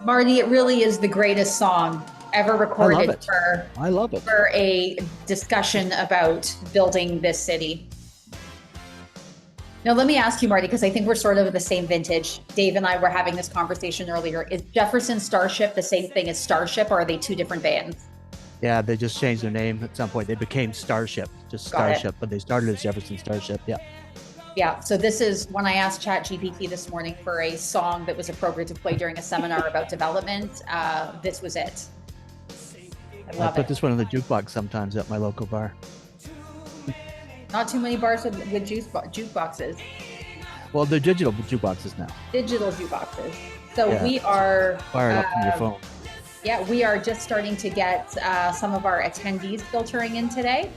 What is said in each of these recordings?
Marty, it really is the greatest song ever I love recorded it. for I love it. for a discussion about building this city. Now, let me ask you, Marty, because I think we're sort of the same vintage. Dave and I were having this conversation earlier. Is Jefferson Starship the same thing as Starship, or are they two different bands? Yeah, they just changed their name at some point. They became Starship, just Got it. Starship, but they started as Jefferson Starship. Yeah. Yeah. So this is when I asked ChatGPT this morning for a song that was appropriate to play during a seminar about development. This was it. I I love put it. this one in the jukebox sometimes at my local bar. Not too many bars with jukeboxes. Well, they're digital jukeboxes now. Digital jukeboxes. So Yeah. we are, Fire it up from your phone. yeah, we are just starting to get some of our attendees filtering in today.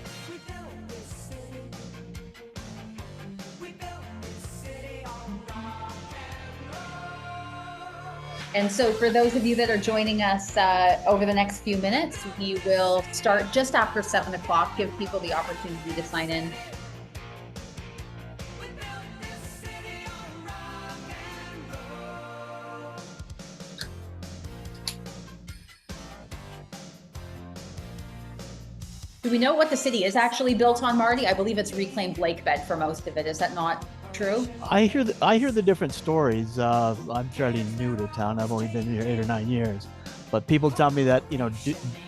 And so for those of you that are joining us over the next few minutes, we will start just after 7 o'clock, give people the opportunity to sign in. Do we know what the city is actually built on, Marty? I believe it's reclaimed lake bed for most of it. Is that not true? I hear the different stories. I'm fairly new to town. I've only been here 8 or 9 years, but people tell me that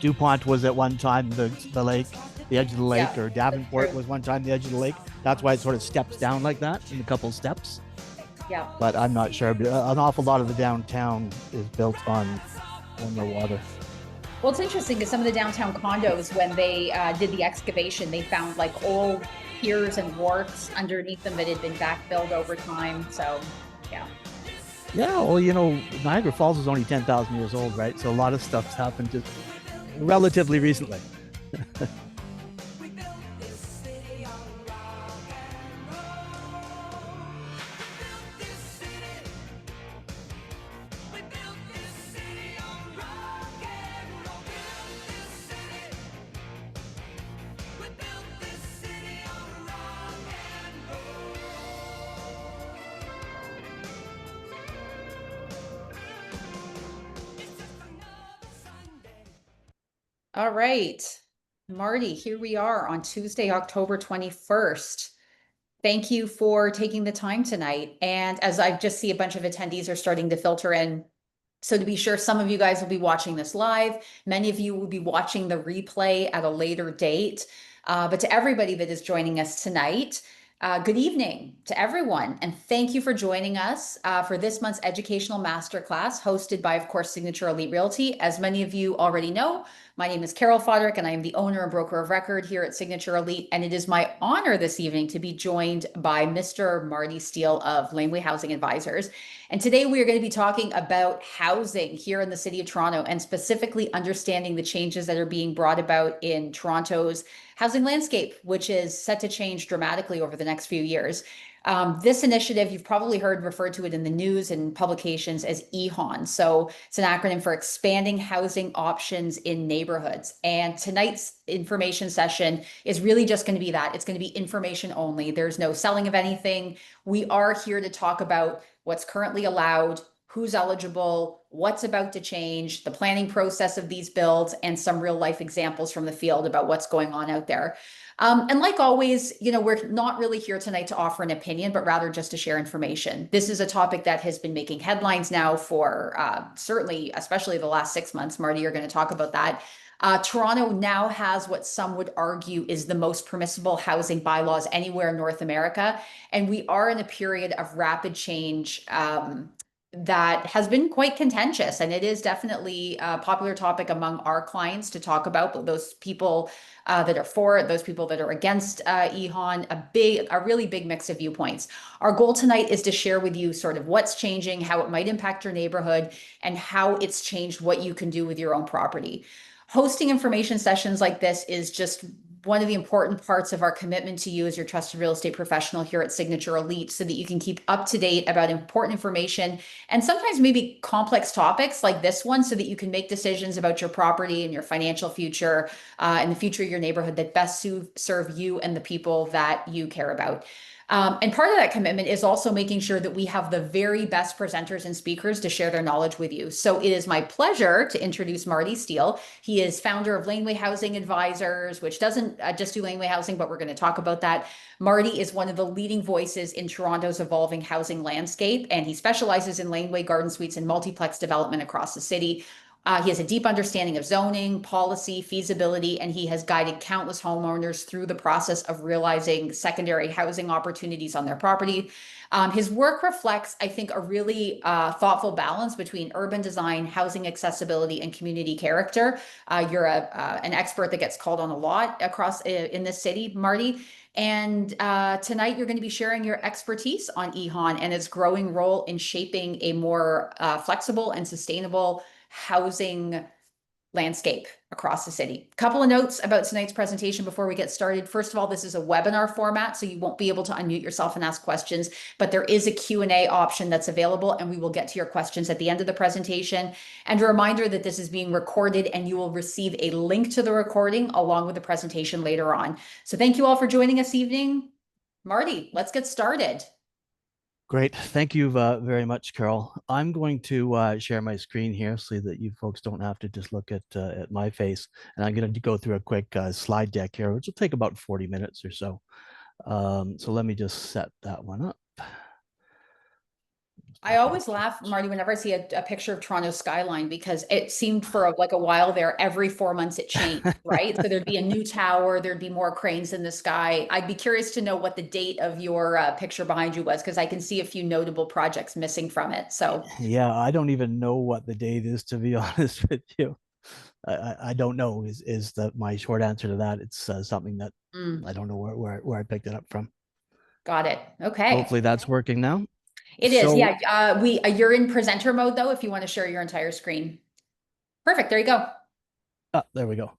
DuPont was at one time the lake, the edge of the lake, Yeah, or that's Davenport true. was one time the edge of the lake. That's why it sort of steps down like that in a couple steps. Yeah. But I'm not sure. But an awful lot of the downtown is built on the water. Well, it's interesting because some of the downtown condos, when they did the excavation, they found like old piers and wharfs underneath them that had been backfilled over time. So, yeah. Yeah, well, Niagara Falls is only 10,000 years old, right? So a lot of stuff's happened just relatively recently. All right. Marty, here we are on Tuesday, October 21st. Thank you for taking the time tonight. And as I just see a bunch of attendees are starting to filter in, so to be sure, some of you guys will be watching this live. Many of you will be watching the replay at a later date. But to everybody that is joining us tonight, good evening to everyone. And thank you for joining us for this month's educational masterclass hosted by, of course, Signature Elite Realty. As many of you already know, my name is Carol Foderick, and I am the owner and broker of record here at Signature Elite. And it is my honor this evening to be joined by Mr. Marty Steele of Laneway Housing Advisors. And today we are going to be talking about housing here in the city of Toronto and specifically understanding the changes that are being brought about in Toronto's housing landscape, which is set to change dramatically over the next few years. This initiative, you've probably heard referred to it in the news and publications as EHON. So it's an acronym for Expanding Housing Options in Neighborhoods. And tonight's information session is really just going to be that. It's going to be information only. There's no selling of anything. We are here to talk about what's currently allowed, who's eligible, what's about to change, the planning process of these builds, and some real life examples from the field about what's going on out there. And like always, we're not really here tonight to offer an opinion, but rather just to share information. This is a topic that has been making headlines now for certainly, especially the last 6 months. Marty, you're going to talk about that. Toronto now has what some would argue is the most permissible housing bylaws anywhere in North America. And we are in a period of rapid change that has been quite contentious. And it is definitely a popular topic among our clients to talk about, but those people that are for it, those people that are against EHON, a really big mix of viewpoints. Our goal tonight is to share with you sort of what's changing, how it might impact your neighborhood, and how it's changed what you can do with your own property. Hosting information sessions like this is just one of the important parts of our commitment to you as your trusted real estate professional here at Signature Elite so that you can keep up to date about important information and sometimes maybe complex topics like this one so that you can make decisions about your property and your financial future and the future of your neighborhood that best serve you and the people that you care about. And part of that commitment is also making sure that we have the very best presenters and speakers to share their knowledge with you. So it is my pleasure to introduce Marty Steele. He is founder of Laneway Housing Advisors, which doesn't just do laneway housing, but we're going to talk about that. Marty is one of the leading voices in Toronto's evolving housing landscape, and he specializes in laneway garden suites and multiplex development across the city. He has a deep understanding of zoning, policy, feasibility, and he has guided countless homeowners through the process of realizing secondary housing opportunities on their property. His work reflects, I think, a really thoughtful balance between urban design, housing accessibility, and community character. You're an expert that gets called on a lot across in this city, Marty. And tonight you're going to be sharing your expertise on EHON and its growing role in shaping a more flexible and sustainable housing landscape across the city. A couple of notes about tonight's presentation before we get started. First of all, this is a webinar format, so you won't be able to unmute yourself and ask questions, but there is a Q&A option that's available, and we will get to your questions at the end of the presentation. And a reminder that this is being recorded, and you will receive a link to the recording along with the presentation later on. So thank you all for joining us this evening. Marty, let's get started. Great. Thank you very much, Carol. I'm going to share my screen here so that you folks don't have to just look at my face. And I'm going to go through a quick slide deck here, which will take about 40 minutes or so. So let me just set that one up. I always laugh, Marty, whenever I see a picture of Toronto skyline, because it seemed for like a while there, every 4 months it changed, right? So there'd be a new tower, there'd be more cranes in the sky. I'd be curious to know what the date of your picture behind you was, because I can see a few notable projects missing from it. So Yeah, I don't even know what the date is, to be honest with you. I don't know is my short answer to that. It's something that I don't know where I picked it up from. got it. Okay. Hopefully that's working now. It is. So Yeah. You're in presenter mode though, if you want to share your entire screen. Perfect. There you go. there we go.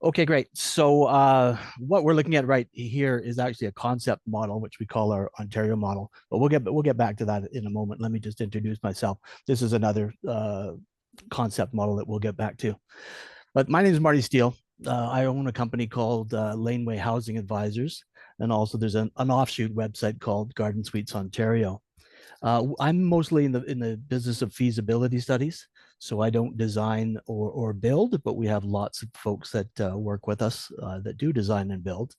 Okay, great. So what we're looking at right here is actually a concept model, which we call our Ontario model. But we'll get back to that in a moment. Let me just introduce myself. This is another concept model that we'll get back to. But my name is Marty Steele. I own a company called Laneway Housing Advisors, and also there's an offshoot website called Garden Suites Ontario. I'm mostly in the business of feasibility studies. So I don't design or build, but we have lots of folks that work with us that do design and build.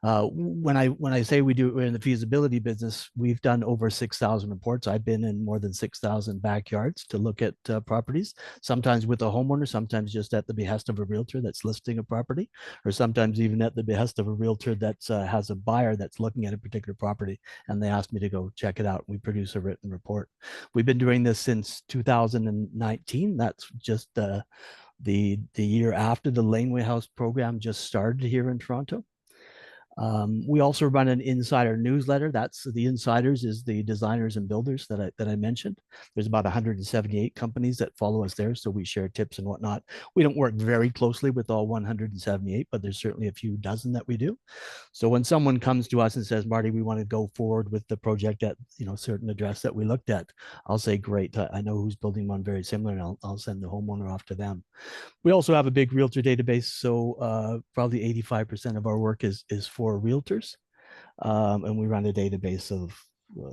When I say we're in the feasibility business, we've done over 6,000 reports. I've been in more than 6,000 backyards to look at properties, sometimes with a homeowner, sometimes just at the behest of a realtor that's listing a property, or sometimes even at the behest of a realtor that has a buyer that's looking at a particular property, and they ask me to go check it out. We produce a written report. We've been doing this since 2019. That's just the year after the Laneway House program just started here in Toronto. We also run an insider newsletter. That's the insiders is the designers and builders that I mentioned. There's about 178 companies that follow us there, so we share tips and whatnot. We don't work very closely with all 178, but there's certainly a few dozen that we do. So when someone comes to us and says, Marty, we want to go forward with the project at certain address that we looked at, I'll say, great. I know who's building one very similar, and I'll send the homeowner off to them. We also have a big realtor database, so probably 85% of our work is for realtors, and we run a database of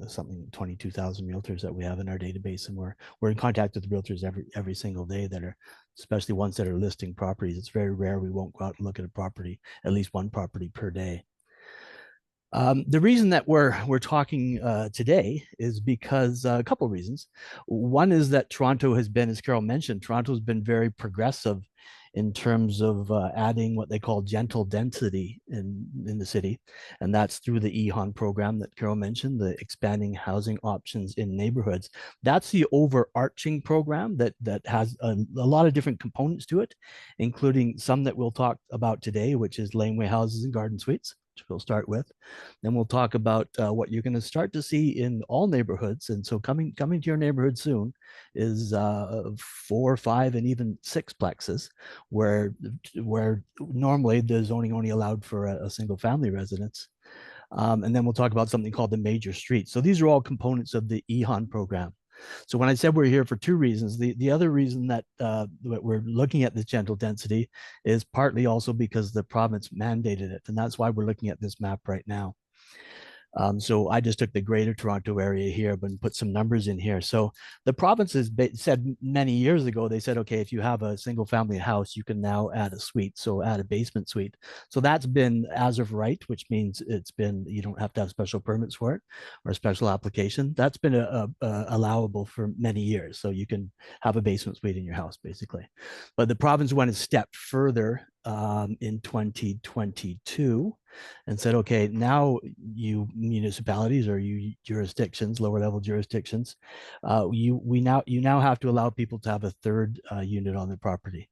something 22,000 realtors that we have in our database, and we're in contact with realtors every single day that are, especially ones that are listing properties. It's very rare we won't go out and look at a property, at least one property per day. The reason that we're talking today is because a couple of reasons. One is that Toronto has been, as Carol mentioned, Toronto has been very progressive in terms of adding what they call gentle density in the city. And that's through the EHON program that Carol mentioned, the expanding housing options in neighborhoods. That's the overarching program that has a lot of different components to it, including some that we'll talk about today, which is laneway houses and garden suites, which we'll start with. Then we'll talk about what you're going to start to see in all neighborhoods. And so coming to your neighborhood soon is 4, 5, and even 6 plexes, where normally the zoning only allowed for a single family residence. And then we'll talk about something called the major streets. So these are all components of the EHON program. So when I said we're here for 2 reasons, the other reason that we're looking at this gentle density is partly also because the province mandated it. And that's why we're looking at this map right now. So I just took the greater Toronto area here, but put some numbers in here. So the provinces said many years ago, they said, okay, if you have a single family house, you can now add a suite. So add a basement suite. So that's been as of right, which means you don't have to have special permits for it or a special application. That's been allowable for many years. So you can have a basement suite in your house, basically. But the province went a step further in 2022 and said, okay, now you municipalities or you jurisdictions, lower level jurisdictions, you now have to allow people to have a third unit on their property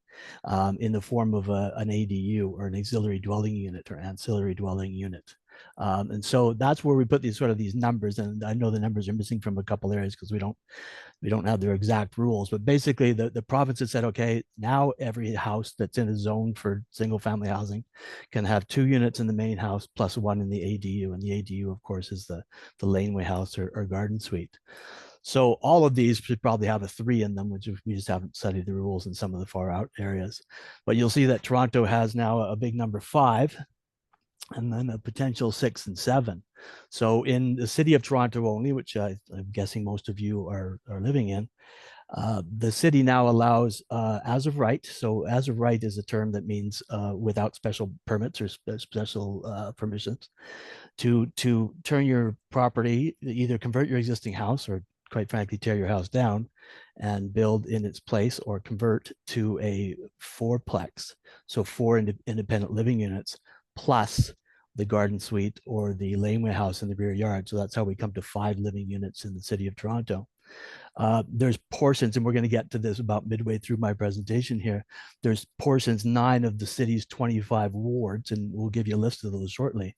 in the form of an ADU or an auxiliary dwelling unit or ancillary dwelling unit. And so that's where we put these numbers. And I know the numbers are missing from a couple areas because we don't have their exact rules, but basically the province has said, okay, now every house that's in a zone for single family housing can have 2 units in the main house plus 1 in the ADU. And the ADU, of course, is the laneway house or garden suite. So all of these should probably have a 3 in them, which we just haven't studied the rules in some of the far out areas. But you'll see that Toronto has now a big number 5 and then a potential 6 and 7. So in the city of Toronto only, which I'm guessing most of you are living in, the city now allows as of right. So as of right is a term that means without special permits or special permissions to turn your property, either convert your existing house or quite frankly tear your house down and build in its place or convert to a fourplex. So 4 independent living units plus the garden suite or the laneway house in the rear yard. So that's how we come to 5 living units in the city of Toronto. There's portions, and we're going to get to this about midway through my presentation here. There's portions, 9 of the city's 25 wards, and we'll give you a list of those shortly,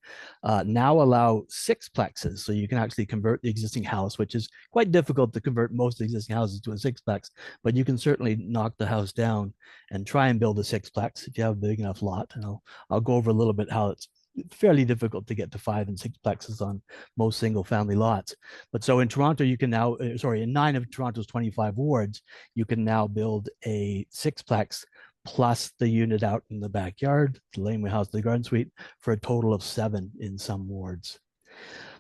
now allow 6plexes. So you can actually convert the existing house, which is quite difficult to convert most existing houses to a 6plex, but you can certainly knock the house down and try and build a 6plex if you have a big enough lot. And I'll go over a little bit how it's fairly difficult to get to 5 and 6plexes on most single family lots. But so in Toronto, you can now, in 9 of Toronto's 25 wards, you can now build a 6plex plus the unit out in the backyard, the laneway house, the garden suite, for a total of 7 in some wards.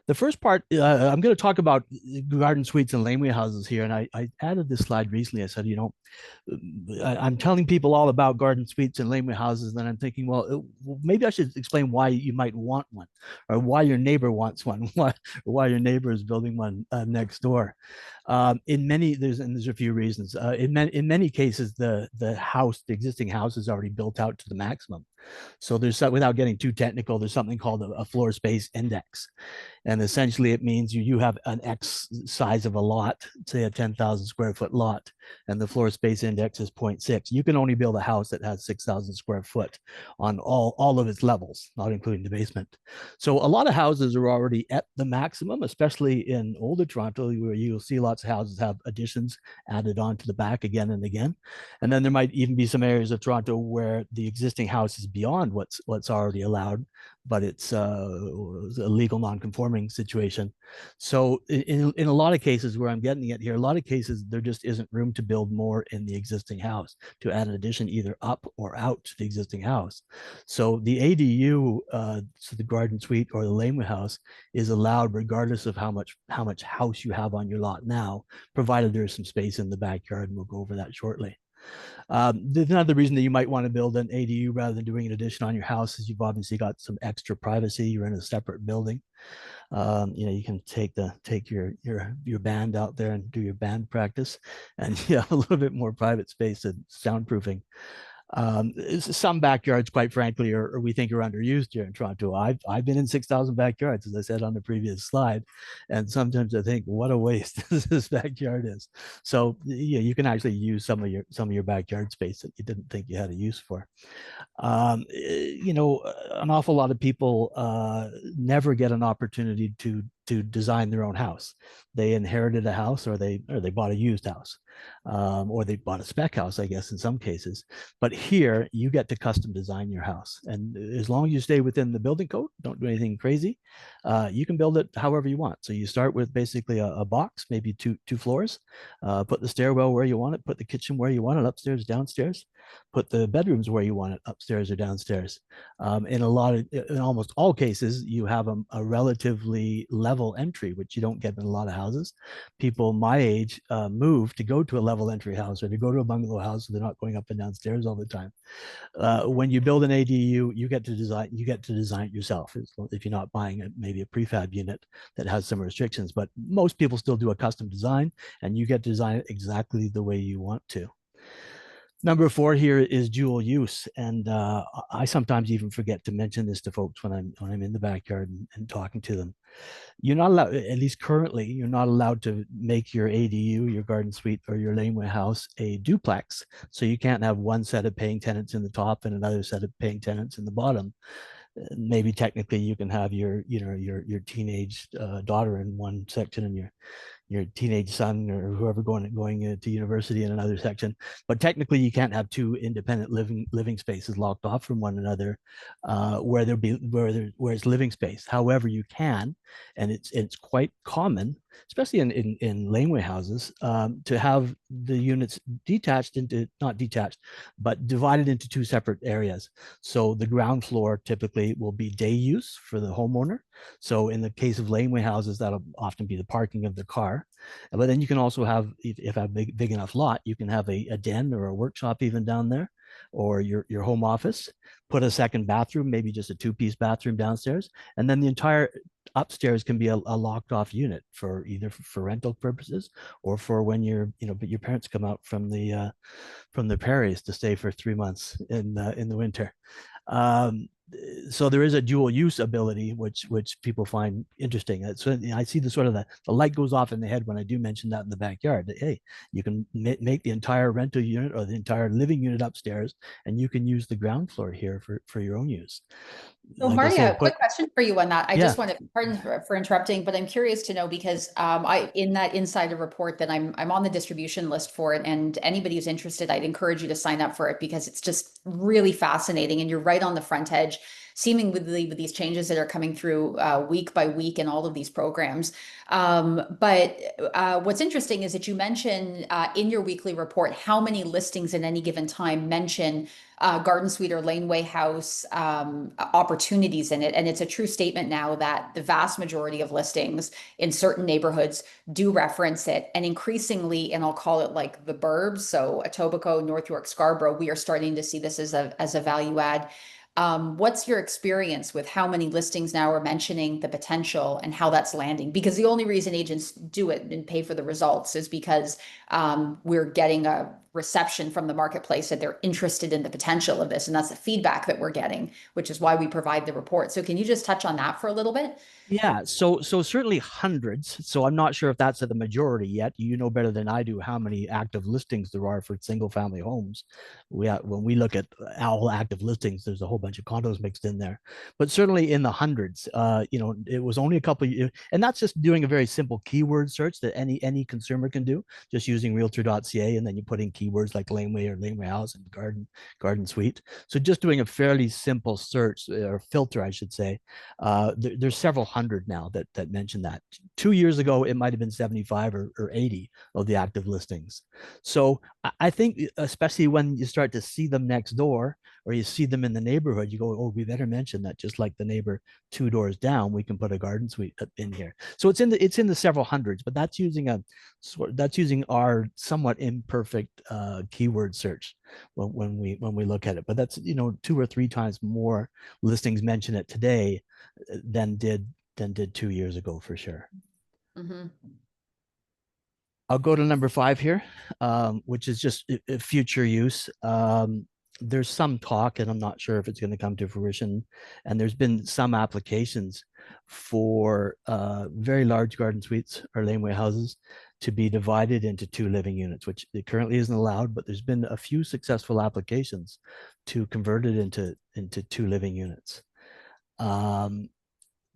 The first part, I'm going to talk about garden suites and laneway houses here. And I added this slide recently. I said, I'm telling people all about garden suites and laneway houses. Then I'm thinking, well, maybe I should explain why you might want one or why your neighbor wants one, why your neighbor is building one next door. There's a few reasons. In many cases, the existing house is already built out to the maximum. So without getting too technical, there's something called a floor space index. And essentially it means you have an X size of a lot, say a 10,000 square foot lot, and the floor space index is 0.6. You can only build a house that has 6,000 square foot on all of its levels, not including the basement. So a lot of houses are already at the maximum, especially in older Toronto, where you'll see lots of houses have additions added on to the back again and again. And then there might even be some areas of Toronto where the existing house is beyond what's already allowed, but it's a legal non-conforming situation. So in a lot of cases where I'm getting it here, a lot of cases there just isn't room to build more in the existing house, to add an addition either up or out to the existing house. So the ADU, so the garden suite or the laneway house, is allowed regardless of how much house you have on your lot now, provided there's some space in the backyard, and we'll go over that shortly. Another reason that you might want to build an ADU rather than doing an addition on your house is you've obviously got some extra privacy. You're in a separate building. You can take your band out there and do your band practice, and you have a little bit more private space and soundproofing. Some backyards, quite frankly, or we think are underused here in Toronto. I've been in 6,000 backyards, as I said on the previous slide, and sometimes I think, what a waste this backyard is. So you can actually use some of your backyard space that you didn't think you had a use for. An awful lot of people never get an opportunity to design their own house. They inherited a house, or they bought a used house, or they bought a spec house, I guess, in some cases. But here you get to custom design your house, and as long as you stay within the building code, don't do anything crazy, you can build it however you want. So you start with basically a box, maybe two floors, put the stairwell where you want it, put the kitchen where you want it, upstairs, downstairs. put the bedrooms where you want it, upstairs or downstairs. In almost all cases, you have a relatively level entry, which you don't get in a lot of houses. People my age move to go to a level entry house or to go to a bungalow house, so they're not going up and downstairs all the time. When you build an ADU, you get to design it yourself. If you're not buying maybe a prefab unit that has some restrictions, but most people still do a custom design, and you get to design it exactly the way you want to. Number 4 here is dual use, and I sometimes even forget to mention this to folks when I'm in the backyard and talking to them. You're not allowed, at least currently, you're not allowed to make your ADU, your garden suite, or your laneway house a duplex. So you can't have one set of paying tenants in the top and another set of paying tenants in the bottom. Maybe technically you can have your teenage daughter in one section and your teenage son or whoever going to university in another section. But technically, you can't have two independent living spaces locked off from one another, where it's living space. However, you can, and it's quite common, especially in laneway houses, to have the units not detached, but divided into two separate areas. So the ground floor typically will be day use for the homeowner. So in the case of laneway houses, that'll often be the parking of the car. But then you can also have, if you have a big enough lot, you can have a den or a workshop even down there, or your home office. Put a second bathroom, maybe just a 2-piece bathroom downstairs, and then the entire upstairs can be a locked off unit for either for rental purposes or for when but your parents come out from the prairies to stay for 3 months in the winter. So there is a dual use ability, which people find interesting. So I see the light goes off in the head when I do mention that in the backyard. That, hey, you can make the entire rental unit or the entire living unit upstairs, and you can use the ground floor here for your own use. So Like I Marty, say, a quick question for you on that. I yeah, just want to, pardon for interrupting, but I'm curious to know because in that insider report that I'm on the distribution list for it, and anybody who's interested, I'd encourage you to sign up for it because it's just really fascinating, and you're right on the front edge, seemingly with these changes that are coming through week by week in all of these programs. But what's interesting is that you mention in your weekly report how many listings at any given time mention garden suite or laneway house opportunities in it. And it's a true statement now that the vast majority of listings in certain neighborhoods do reference it. And increasingly, and I'll call it like the burbs, so Etobicoke, North York, Scarborough, we are starting to see this as a value add. What's your experience with how many listings now are mentioning the potential and how that's landing? Because the only reason agents do it and pay for the results is because we're getting a reception from the marketplace that they're interested in the potential of this. And that's the feedback that we're getting, which is why we provide the report. So can you just touch on that for a little bit? yeah, so certainly hundreds. So I'm not sure if that's at the majority yet. You know better than I do how many active listings there are for single family homes. When we look at all active listings, there's a whole bunch of condos mixed in there, but certainly in the hundreds. It was only a couple, and that's just doing a very simple keyword search that any consumer can do, just using realtor.ca, and then you put in keywords like laneway or laneway house and garden suite. So just doing a fairly simple search or filter, I should say. There's several hundred now that mention that. 2 years ago, it might have been 75 or 80 of the active listings. So I think, especially when you start to see them next door or you see them in the neighborhood, you go, oh, we better mention that. Just like the neighbor 2 doors down, we can put a garden suite in here. So it's in the several hundreds, but that's using our somewhat imperfect keyword search when we look at it. But that's 2 or 3 times more listings mention it today than did 2 years ago, for sure. Mm-hmm. I'll go to number 5 here, which is just future use. There's some talk, and I'm not sure if it's going to come to fruition. And there's been some applications for very large garden suites or laneway houses to be divided into 2 living units, which it currently isn't allowed. But there's been a few successful applications to convert it into 2 living units.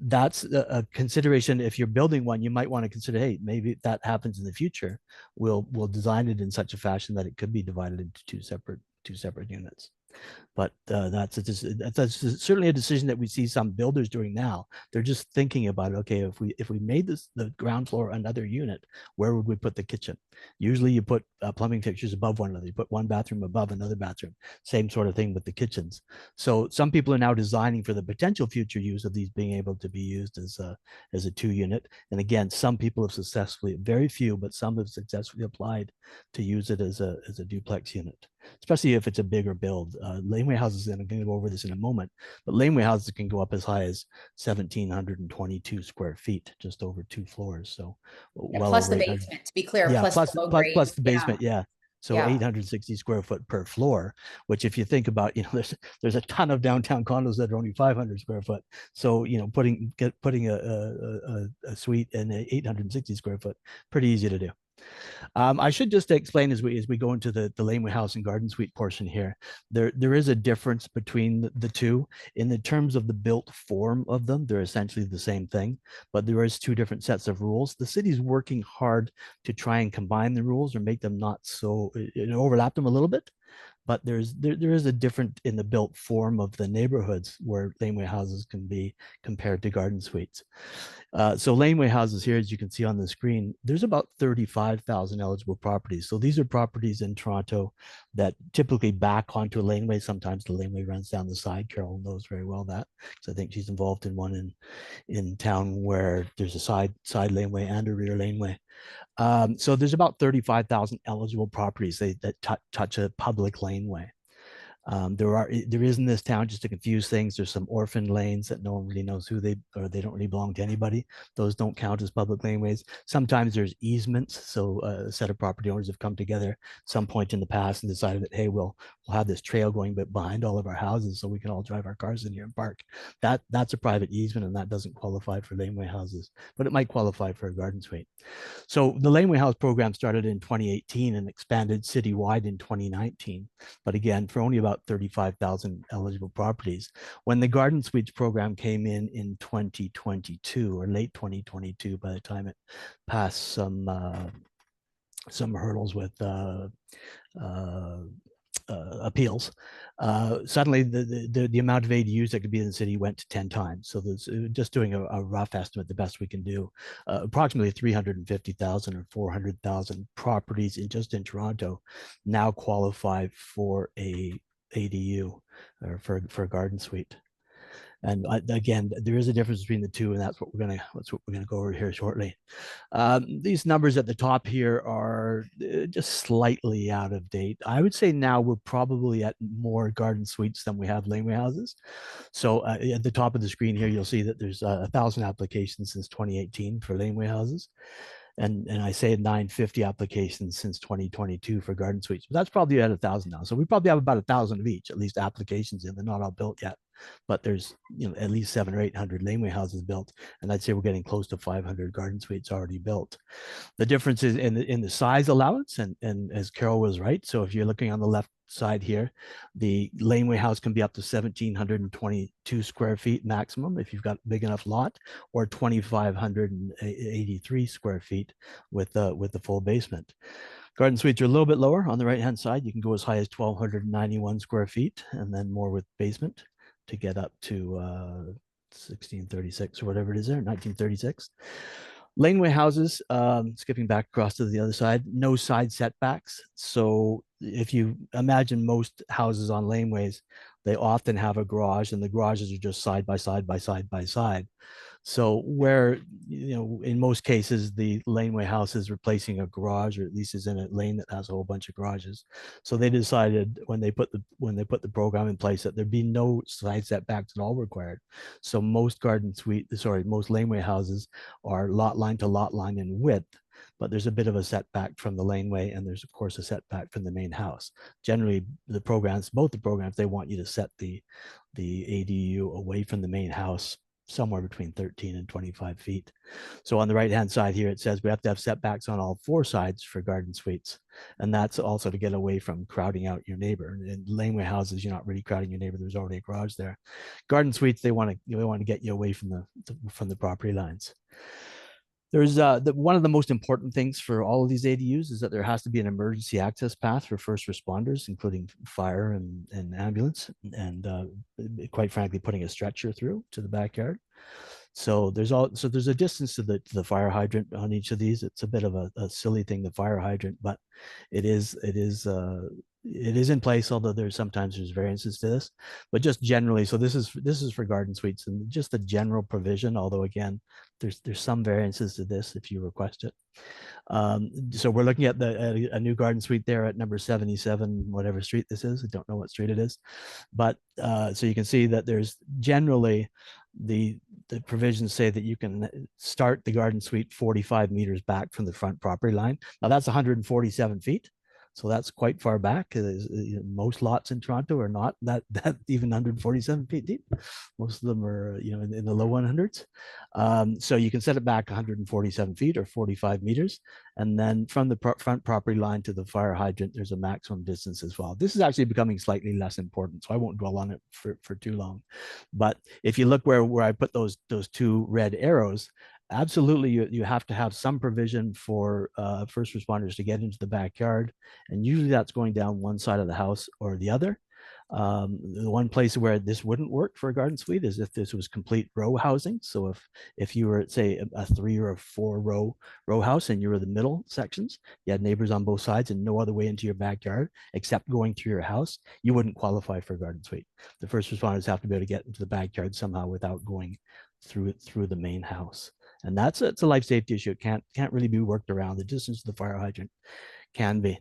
That's a consideration. If you're building one, you might want to consider, hey, maybe if that happens in the future, we'll design it in such a fashion that it could be divided into two separate units. But that's certainly a decision that we see some builders doing now. They're just thinking about, okay, if we made this the ground floor another unit, where would we put the kitchen? Usually you put plumbing fixtures above one another. You put one bathroom above another bathroom. Same sort of thing with the kitchens. So some people are now designing for the potential future use of these being able to be used as a 2 unit. And again, some people have successfully, very few, but some have successfully applied to use it as a duplex unit, especially if it's a bigger build. Laneway houses, and I'm going to go over this in a moment, but laneway houses can go up as high as 1,722 square feet, just over 2 floors. So Yeah, well plus over the 800. basement, to be clear, Yeah, plus plus below plus grade. plus the Yeah, basement. Yeah. So yeah. 860 square foot per floor, which if you think about, there's a ton of downtown condos that are only 500 square foot. So, putting a suite in a 860 square foot, pretty easy to do. I should just explain as we go into the laneway house and garden suite portion here. There is a difference between the two in the terms of the built form of them. They're essentially the same thing, but there is two different sets of rules. The city's working hard to try and combine the rules or make them not so overlap them a little bit. But there is a different in the built form of the neighborhoods where laneway houses can be compared to garden suites. So laneway houses here, as you can see on the screen, there's about 35,000 eligible properties. So these are properties in Toronto that typically back onto a laneway. Sometimes the laneway runs down the side. Carol knows very well that, because I think she's involved in one in town where there's a side laneway and a rear laneway. So there's about 35,000 eligible properties that touch a public laneway. There is in this town, just to confuse things, there's some orphan lanes that no one really knows they don't really belong to anybody. Those don't count as public laneways. Sometimes there's easements. So a set of property owners have come together some point in the past and decided that, hey, we'll have this trail going behind all of our houses so we can all drive our cars in here and park. That's a private easement, and that doesn't qualify for laneway houses, but it might qualify for a garden suite. So the laneway house program started in 2018 and expanded citywide in 2019, but again, for only about 35,000 eligible properties. When the garden suites program came in 2022 or late 2022, by the time it passed some hurdles with appeals, suddenly the amount of ADUs that could be in the city went to 10 times. So there's just doing a rough estimate, the best we can do, approximately 350,000 or 400,000 properties in Toronto now qualify for a ADU or for a garden suite. And again, there is a difference between the two, and that's what we're gonna go over here shortly. These numbers at the top here are just slightly out of date. I would say now we're probably at more garden suites than we have laneway houses. So at the top of the screen here, you'll see that there's 1,000 applications since 2018 for laneway houses. And I say 950 applications since 2022 for garden suites, but that's probably at 1,000 now. So we probably have about 1,000 of each, at least applications in. They're not all built yet, but there's at least 700 or 800 laneway houses built, and I'd say we're getting close to 500 garden suites already built. The difference is in the size allowance, and as Carol was right. So if you're looking on the left side here, the laneway house can be up to 1,722 square feet maximum if you've got a big enough lot, or 2,583 square feet with the full basement. Garden suites are a little bit lower on the right hand side. You can go as high as 1,291 square feet, and then more with basement to get up to 1636 or whatever it is there, 1936. Laneway houses, skipping back across to the other side, no side setbacks. So if you imagine most houses on laneways, they often have a garage, and the garages are just side by side by side by side. So where, in most cases, the laneway house is replacing a garage, or at least is in a lane that has a whole bunch of garages. So they decided when they put the program in place that there'd be no side setbacks at all required. So most most laneway houses are lot line to lot line in width, but there's a bit of a setback from the laneway, and there's of course a setback from the main house. Generally, both the programs, they want you to set the ADU away from the main house somewhere between 13 and 25 feet. So on the right hand side here, it says we have to have setbacks on all 4 sides for garden suites. And that's also to get away from crowding out your neighbor. In laneway houses, you're not really crowding your neighbor. There's already a garage there. Garden suites, they want to get you away from the property lines. There's one of the most important things for all of these ADUs is that there has to be an emergency access path for first responders, including fire and ambulance, and quite frankly, putting a stretcher through to the backyard. So there's a distance to the fire hydrant on each of these. It's a bit of a silly thing, the fire hydrant, but it is in place, although there's variances to this. But just generally, so this is for garden suites and just a general provision, although again, there's some variances to this if you request it. So we're looking at a new garden suite there at number 77, whatever street this is. I don't know what street it is, but so you can see that there's generally the provisions say that you can start the garden suite 45 meters back from the front property line. Now that's 147 feet. So that's quite far back. Most lots in Toronto are not that even 147 feet deep. Most of them are in the low 100s. So you can set it back 147 feet or 45 meters, and then from the front property line to the fire hydrant, there's a maximum distance as well. This is actually becoming slightly less important, so I won't dwell on it for too long. But if you look where I put those two red arrows, absolutely you have to have some provision for first responders to get into the backyard, and usually that's going down one side of the house or the other. The one place where this wouldn't work for a garden suite is if this was complete row housing. So if you were, say, a 3 or a 4 row house and you were the middle sections, you had neighbors on both sides and no other way into your backyard except going through your house, you wouldn't qualify for a garden suite. The first responders have to be able to get into the backyard somehow without going through the main house. And it's a life safety issue. It can't really be worked around. The distance to the fire hydrant can be.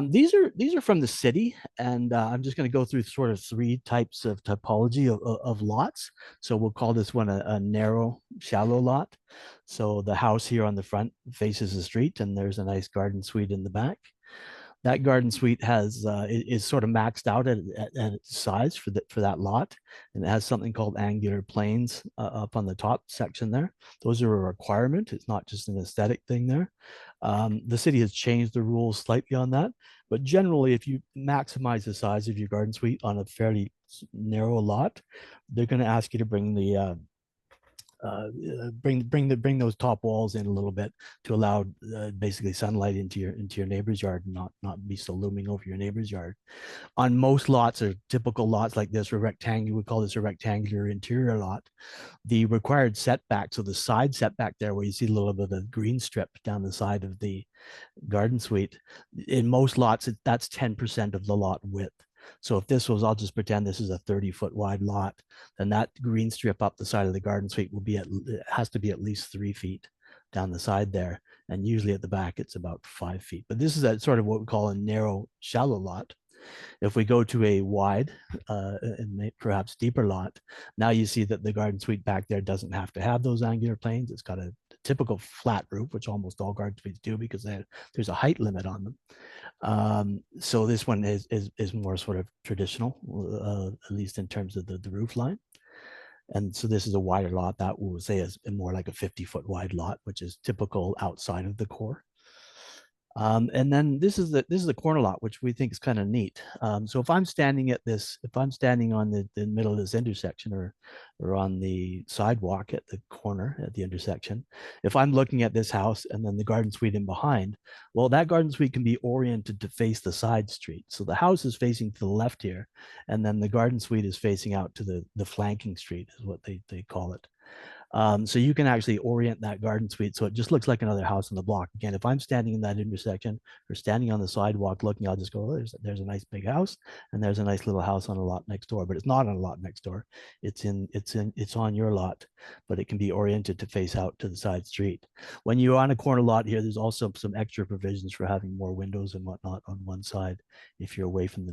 These are from the city, and I'm just going to go through sort of 3 types of typology of lots. So we'll call this one a narrow, shallow lot. So the house here on the front faces the street, and there's a nice garden suite in the back. That garden suite is sort of maxed out at its size for that lot, and it has something called angular planes up on the top section there. Those are a requirement. It's not just an aesthetic thing there. The city has changed the rules slightly on that, but generally, if you maximize the size of your garden suite on a fairly narrow lot, they're going to ask you to bring those top walls in a little bit to allow basically sunlight into your neighbor's yard and not be so looming over your neighbor's yard. On most lots or typical lots like this, or rectangular, we call this a rectangular interior lot, the required setback, so the side setback there where you see a little bit of green strip down the side of the garden suite, in most lots that's 10% of the lot width. So if this was, I'll just pretend this is a 30-foot wide lot, then that green strip up the side of the garden suite it has to be at least 3 feet down the side there. And usually at the back, it's about 5 feet. But this is a sort of what we call a narrow, shallow lot. If we go to a wide and perhaps deeper lot, now you see that the garden suite back there doesn't have to have those angular planes. It's got a typical flat roof, which almost all garden suites do because there's a height limit on them. So this one is more sort of traditional, at least in terms of the roof line. And so this is a wider lot that we'll say is more like a 50-foot wide lot, which is typical outside of the core. And then this is the corner lot, which we think is kind of neat. So if I'm standing on the middle of this intersection or on the sidewalk at the corner at the intersection, if I'm looking at this house and then the garden suite in behind, well, that garden suite can be oriented to face the side street. So the house is facing to the left here, and then the garden suite is facing out to the flanking street is what they call it. So you can actually orient that garden suite so it just looks like another house on the block. Again, if I'm standing in that intersection or standing on the sidewalk looking, I'll just go, oh, there's a nice big house and there's a nice little house on a lot next door, but it's not on a lot next door. It's on your lot, but it can be oriented to face out to the side street. When you're on a corner lot here, there's also some extra provisions for having more windows and whatnot on one side. If you're away from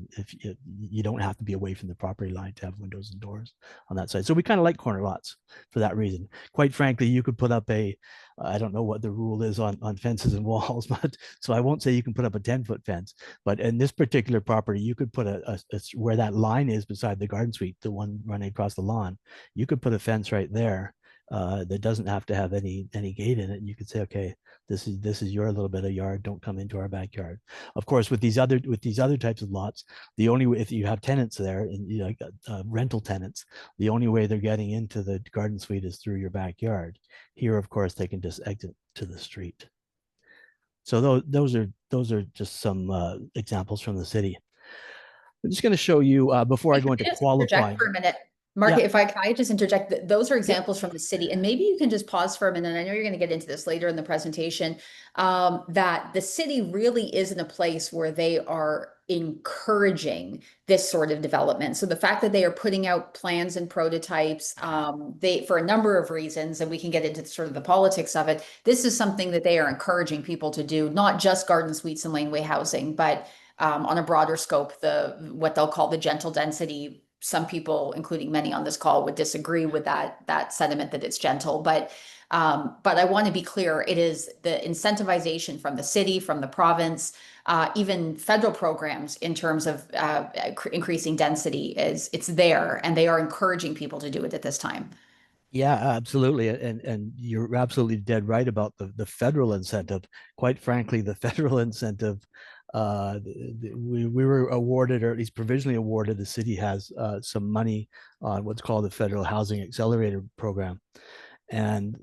you don't have to be away from the property line to have windows and doors on that side. So we kind of like corner lots for that reason. Quite frankly, you could put up I don't know what the rule is on fences and walls, but so I won't say you can put up a 10-foot fence, but in this particular property, you could put where that line is beside the garden suite, the one running across the lawn, you could put a fence right there that doesn't have to have any gate in it. And you could say, okay, this is your little bit of yard. Don't come into our backyard. Of course, with these other types of lots, the only way, if you have tenants there and rental tenants, the only way they're getting into the garden suite is through your backyard. Here, of course, they can just exit to the street. So those are just some examples from the city. I'm just going to show you before I If go I into just interject qualifying. for a minute, Mark, Yeah, if I can I just interject, those are yeah, examples from the city, and maybe you can just pause for a minute. I know you're going to get into this later in the presentation, that the city really is in a place where they are encouraging this sort of development. So the fact that they are putting out plans and prototypes, they for a number of reasons, and we can get into sort of the politics of it. This is something that they are encouraging people to do, not just garden suites and laneway housing, but on a broader scope, the what they'll call the gentle density. Some people, including many on this call, would disagree with that sentiment that it's gentle, but I want to be clear: it is the incentivization from the city, from the province, even federal programs in terms of increasing density is it's there, and they are encouraging people to do it at this time. yeah, absolutely. And you're absolutely dead right about the federal incentive. Quite frankly, the federal incentive, we were awarded, or at least provisionally awarded, the city has some money on what's called the Federal Housing Accelerator Program. And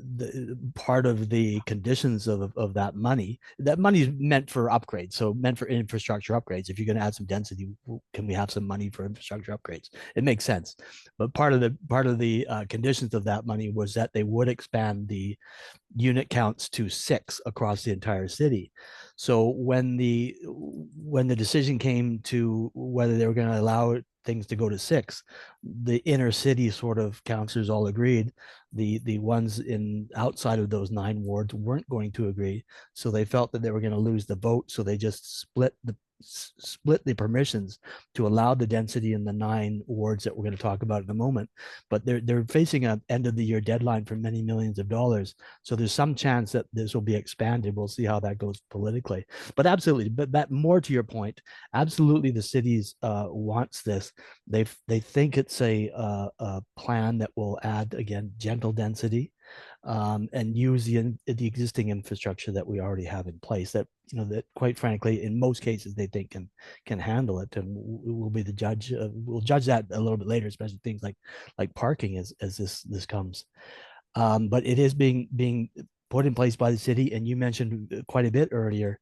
part of the conditions of that money is meant for upgrades, so meant for infrastructure upgrades. If you're going to add some density, can we have some money for infrastructure upgrades? It makes sense. But part of the conditions of that money was that they would expand the unit counts to 6 across the entire city. So when the decision came to whether they were going to allow things to go to 6, the inner city sort of councillors all agreed. The ones in outside of those 9 wards weren't going to agree, so they felt that they were going to lose the vote. So they just split the permissions to allow the density in the 9 wards that we're going to talk about in a moment. But they're facing an end of the year deadline for many millions of dollars, so there's some chance that this will be expanded. We'll see how that goes politically. But absolutely, but that, more to your point, absolutely, the cities wants this. They think it's a plan that will add, again, gentle density, and use the existing infrastructure that we already have in place, that that quite frankly in most cases they think can handle it. And we'll be the judge. We'll judge that a little bit later, especially things like parking as this comes. But it is being put in place by the city. And you mentioned quite a bit earlier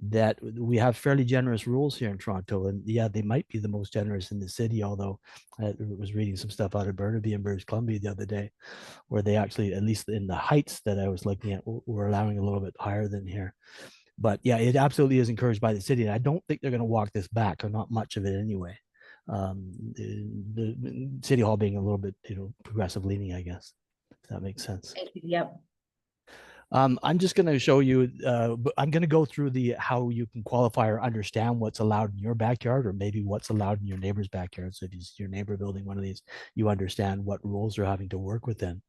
that we have fairly generous rules here in Toronto, and yeah, they might be the most generous in the city. Although I was reading some stuff out of Burnaby and British Columbia the other day, where they actually, at least in the heights that I was looking at, were allowing a little bit higher than here. But yeah, it absolutely is encouraged by the city, and I don't think they're going to walk this back, or not much of it anyway. The city hall being a little bit progressive leaning, I guess, if that makes sense. Thank you. Yep. I'm just going to show you. I'm going to go through the how you can qualify or understand what's allowed in your backyard, or maybe what's allowed in your neighbor's backyard. So if it's your neighbor building one of these, you understand what rules they're having to work within.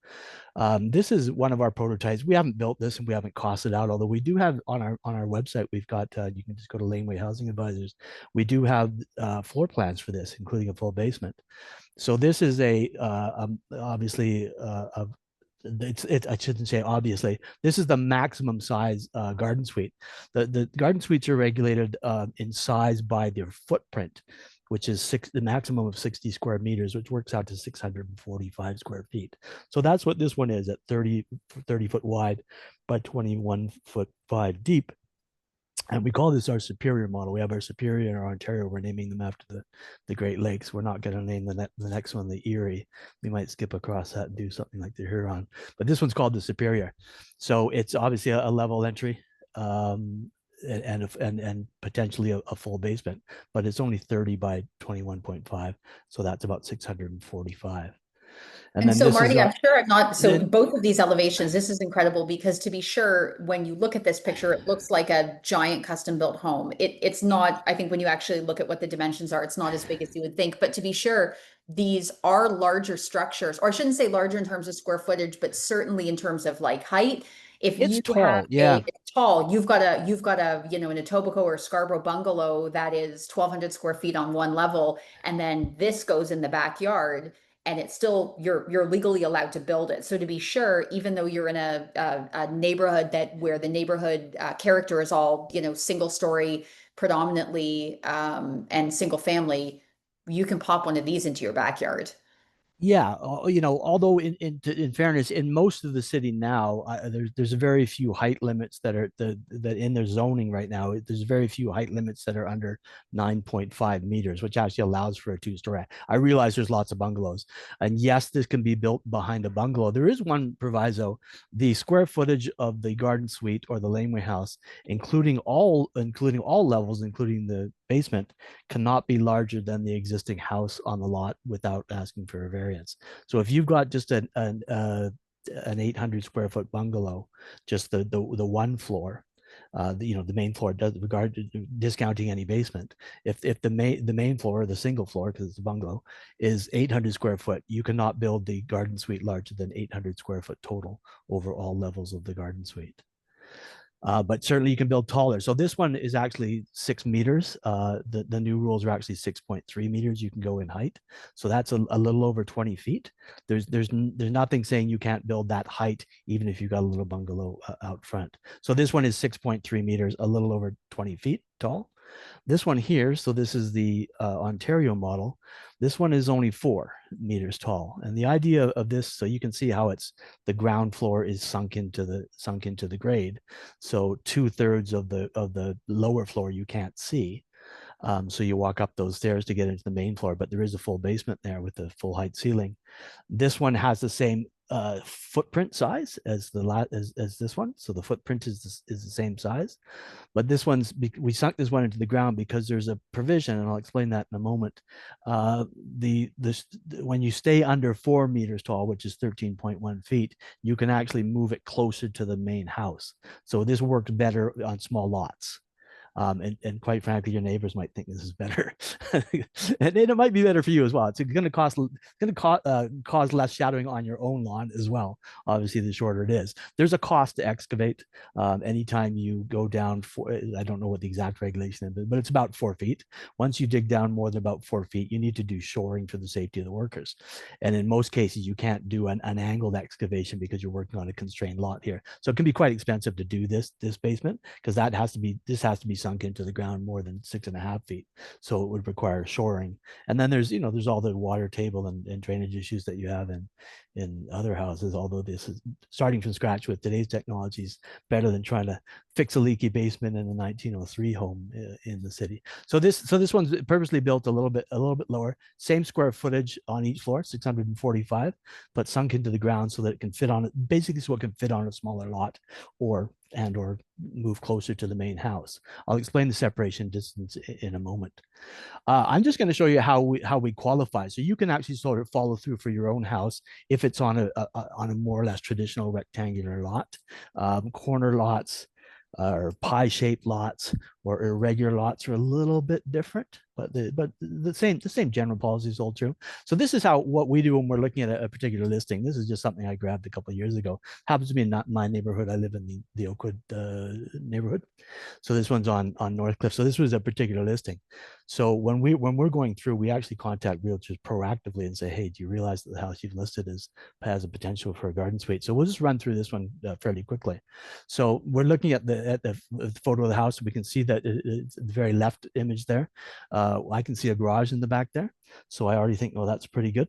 This is one of our prototypes. We haven't built this and we haven't costed out, although we do have on our website. We've got you can just go to Laneway Housing Advisors. We do have floor plans for this, including a full basement. So this is obviously I shouldn't say obviously. This is the maximum size garden suite. The garden suites are regulated in size by their footprint, which is the maximum of 60 square meters, which works out to 645 square feet. So that's what this one is, at 30 foot wide by 21 foot 5 deep. And we call this our superior model. We have our superior and our Ontario. We're naming them after the Great Lakes. We're not going to name the next one the Erie. We might skip across that and do something like the Huron. But this one's called the superior. So it's obviously a level entry, and potentially a full basement. But it's only 30 by 21.5. So that's about 645. And And then so, this is Marty, I'm sure I'm not, so the both of these elevations, this is incredible because to be sure, when you look at this picture, it looks like a giant custom built home. It's not, I think when you actually look at what the dimensions are, it's not as big as you would think. But to be sure, these are larger structures, or I shouldn't say larger in terms of square footage, but certainly in terms of like height. If it's you have tall. Yeah. it's tall, you've got a, an Etobicoke or Scarborough bungalow that is 1,200 square feet on one level, and then this goes in the backyard, and it's still you're legally allowed to build it. So to be sure, even though you're in a neighborhood that where the neighborhood character is all, you know, single story predominantly, and single family, you can pop one of these into your backyard. Yeah, you know, although in fairness, in most of the city now, there's very few height limits that are that in their zoning right now. There's very few height limits that are under 9.5 meters, which actually allows for a two-story. I realize there's lots of bungalows, and yes, this can be built behind a bungalow. There is one proviso: the square footage of the garden suite or the laneway house, including all levels, including the basement, cannot be larger than the existing house on the lot without asking for a variance. So if you've got just an 800 square foot bungalow, just the one floor, you know, the main floor does regard discounting any basement. If the main floor or the single floor, because it's a bungalow, is 800 square foot, you cannot build the garden suite larger than 800 square foot total over all levels of the garden suite. But certainly you can build taller. So this one is actually 6 meters. The new rules are actually 6.3 meters. You can go in height. So that's a little over 20 feet. There's nothing saying you can't build that height, even if you've got a little bungalow out front. So this one is 6.3 meters, a little over 20 feet tall. This one here, so this is the Ontario model. This one is only 4 meters tall. And the idea of this, so you can see how it's the ground floor is sunk into the grade. So 2/3 of the lower floor you can't see. So you walk up those stairs to get into the main floor, but there is a full basement there with the full height ceiling. This one has the same footprint size as as this one, so the footprint is the same size. But this one's we sunk this one into the ground because there's a provision, and I'll explain that in a moment. The when you stay under 4 meters tall, which is 13.1 feet, you can actually move it closer to the main house. So this works better on small lots. And quite frankly, your neighbors might think this is better, and it might be better for you as well. It's going to cause less shadowing on your own lawn as well. Obviously, the shorter it is, there's a cost to excavate. Anytime you go down I don't know what the exact regulation is, but it's about 4 feet. Once you dig down more than about 4 feet, you need to do shoring for the safety of the workers. And in most cases, you can't do an angled excavation because you're working on a constrained lot here. So it can be quite expensive to do this basement, because this has to be sunk into the ground more than 6.5 feet. So it would require shoring. And then there's all the water table and drainage issues that you have in other houses, although this is starting from scratch with today's technologies better than trying to fix a leaky basement in a 1903 home in the city. So this one's purposely built a little bit lower, same square footage on each floor, 645, but sunk into the ground so that it can fit on it, basically so it can fit on a smaller lot or move closer to the main house. I'll explain the separation distance in a moment. I'm just going to show you how we qualify. So you can actually sort of follow through for your own house if it's on a more or less traditional rectangular lot. Corner lots or pie-shaped lots or irregular lots are a little bit different, but the same general policies hold true. So this is what we do when we're looking at a particular listing. This is just something I grabbed a couple of years ago. Happens to be not my neighborhood. I live in the Oakwood neighborhood. So this one's on Northcliffe. So this was a particular listing. So when we're going through, we actually contact realtors proactively and say, hey, do you realize that the house you've listed has a potential for a garden suite? So we'll just run through this one fairly quickly. So we're looking at the photo of the house. We can see that it's the very left image there. I can see a garage in the back there. So I already think, oh, that's pretty good.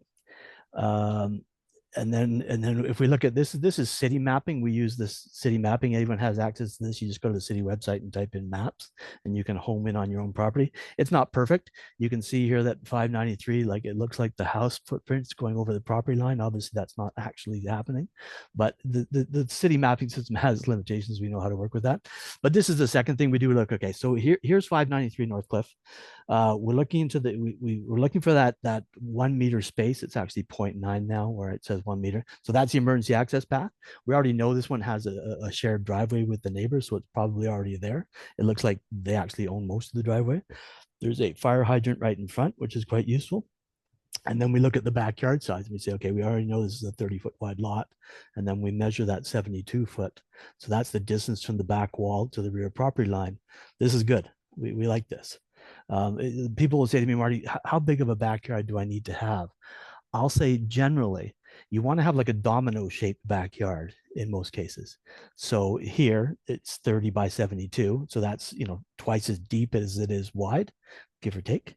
And then if we look at this is city mapping. We use this city mapping. Anyone has access to this. You just go to the city website and type in maps, and you can home in on your own property. It's not perfect. You can see here that 593, like it looks like the house footprints going over the property line. Obviously, that's not actually happening, but the city mapping system has limitations. We know how to work with that. But this is the second thing we do. Look, okay, so here's 593 Northcliffe. We're looking into we're looking for that 1 meter space. It's actually 0.9 now, where it says 1 meter. So that's the emergency access path. We already know this one has a shared driveway with the neighbors, so it's probably already there. It looks like they actually own most of the driveway. There's a fire hydrant right in front, which is quite useful. And then we look at the backyard size and we say, okay, we already know this is a 30-foot wide lot. And then we measure that 72 foot. So that's the distance from the back wall to the rear property line. This is good. We like this. People will say to me, Marty, how big of a backyard do I need to have? I'll say generally, you want to have like a domino shaped backyard in most cases. So here it's 30 by 72. So that's, twice as deep as it is wide, give or take.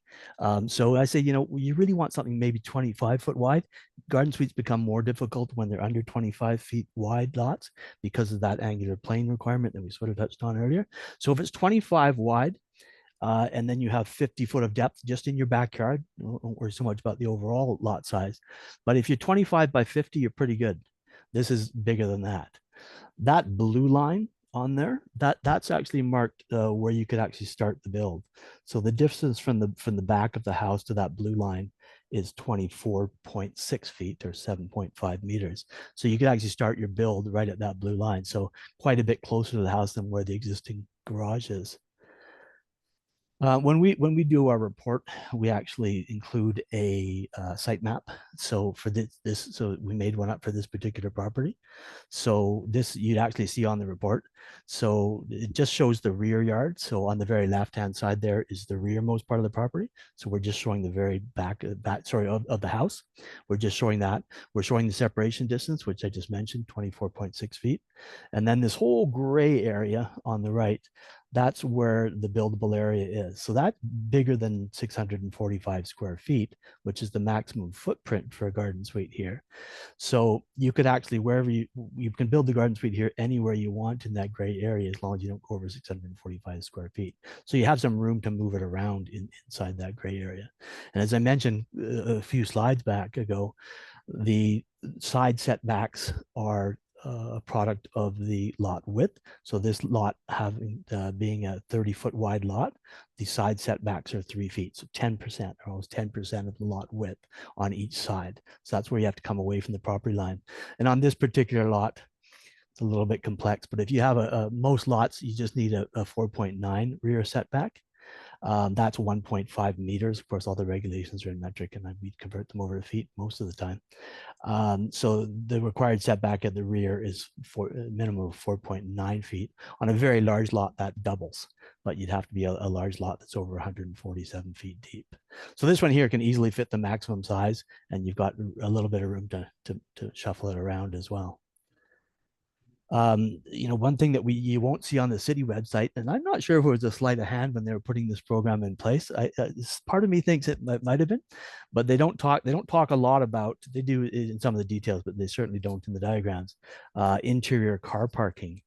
So I say, you really want something maybe 25-foot wide. Garden suites become more difficult when they're under 25 feet wide lots because of that angular plane requirement that we sort of touched on earlier. So if it's 25 wide, and then you have 50 foot of depth just in your backyard. Don't worry so much about the overall lot size. But if you're 25 by 50, you're pretty good. This is bigger than that. That blue line on there, that's actually marked where you could actually start the build. So the distance from the back of the house to that blue line is 24.6 feet or 7.5 meters. So you could actually start your build right at that blue line. So quite a bit closer to the house than where the existing garage is. When we do our report, we actually include a site map. So for so we made one up for this particular property. So this you'd actually see on the report. So it just shows the rear yard. So on the very left-hand side there is the rearmost part of the property. So we're just showing the very back of the house. We're just showing that. We're showing the separation distance, which I just mentioned, 24.6 feet. And then this whole gray area on the right, that's where the buildable area is. So that's bigger than 645 square feet, which is the maximum footprint for a garden suite here. So you could actually, wherever you can build the garden suite here anywhere you want in that gray area, as long as you don't go over 645 square feet. So you have some room to move it around inside that gray area. And as I mentioned a few slides back ago, the side setbacks are a product of the lot width. So this lot having being a 30-foot wide lot, the side setbacks are 3 feet. So 10%, or almost 10% of the lot width on each side. So that's where you have to come away from the property line. And on this particular lot, it's a little bit complex, but if you have most lots, you just need a 4.9 rear setback. That's 1.5 meters. Of course, all the regulations are in metric, and we convert them over to feet most of the time. So the required setback at the rear is a minimum of 4.9 feet. On a very large lot, that doubles, but you'd have to be a large lot that's over 147 feet deep. So this one here can easily fit the maximum size, and you've got a little bit of room to shuffle it around as well. One thing that you won't see on the city website, and I'm not sure if it was a sleight of hand when they were putting this program in place. Part of me thinks it might have been, but they don't talk a lot about. They do in some of the details, but they certainly don't in the diagrams. Interior car parking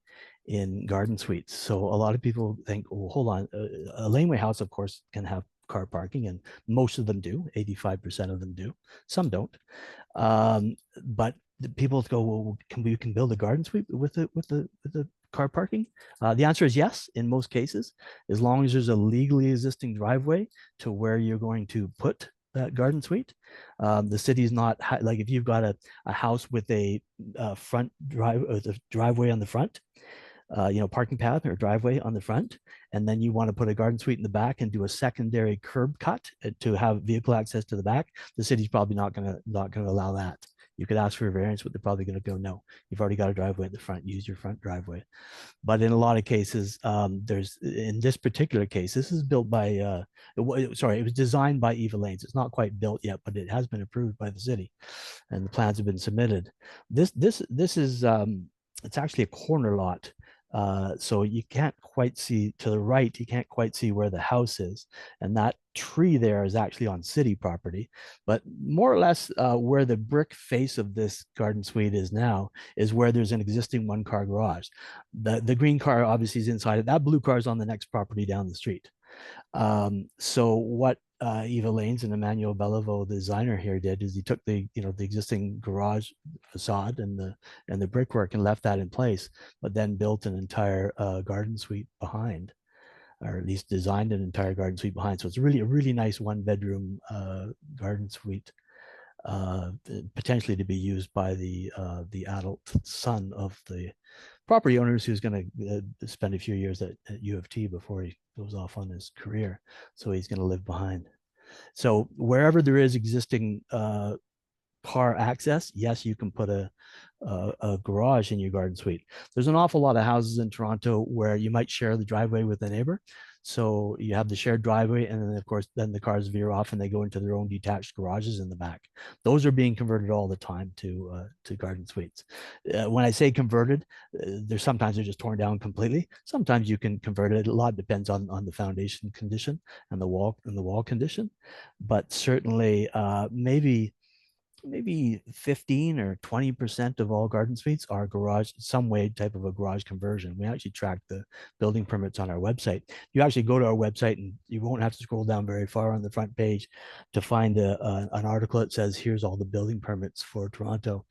in garden suites. So a lot of people think, oh, hold on, a laneway house, of course, can have car parking, and most of them do. 85% of them do. Some don't. But the people go, well, we can build a garden suite with the car parking? The answer is yes, in most cases, as long as there's a legally existing driveway to where you're going to put that garden suite. The city's not like if you've got a house with a front driveway on the front, parking path or driveway on the front, and then you want to put a garden suite in the back and do a secondary curb cut to have vehicle access to the back. The city's probably not going to allow that. You could ask for a variance, but they're probably going to go, no, you've already got a driveway at the front, use your front driveway. But in a lot of cases, in this particular case, this is built by, it was designed by Eva Lanes. It's not quite built yet, but it has been approved by the city and the plans have been submitted. This is, it's actually a corner lot. So you can't quite see to the right, you can't quite see where the house is. And that tree there is actually on city property, but more or less where the brick face of this garden suite is now is where there's an existing one-car garage. The green car obviously is inside it. That blue car is on the next property down the street. So what Eva Lanes and Emmanuel Bellevaux, the designer here, did is he took the existing garage facade and the brickwork and left that in place, but then built an entire garden suite behind, or at least designed an entire garden suite behind. So it's a really nice one-bedroom garden suite, potentially to be used by the adult son of the property owners, who's going to spend a few years at U of T before he goes off on his career. So he's going to live behind. So wherever there is existing car access, yes, you can put a garage in your garden suite. There's an awful lot of houses in Toronto where you might share the driveway with a neighbor. So you have the shared driveway, and then of course, then the cars veer off and they go into their own detached garages in the back. Those are being converted all the time to garden suites. When I say converted, there's sometimes they're just torn down completely. Sometimes you can convert it. A lot depends on the foundation condition and the wall condition, but certainly maybe 15 or 20% of all garden suites are garage, some way type of a garage conversion. We actually track the building permits on our website. You actually go to our website and you won't have to scroll down very far on the front page to find an article that says, here's all the building permits for Toronto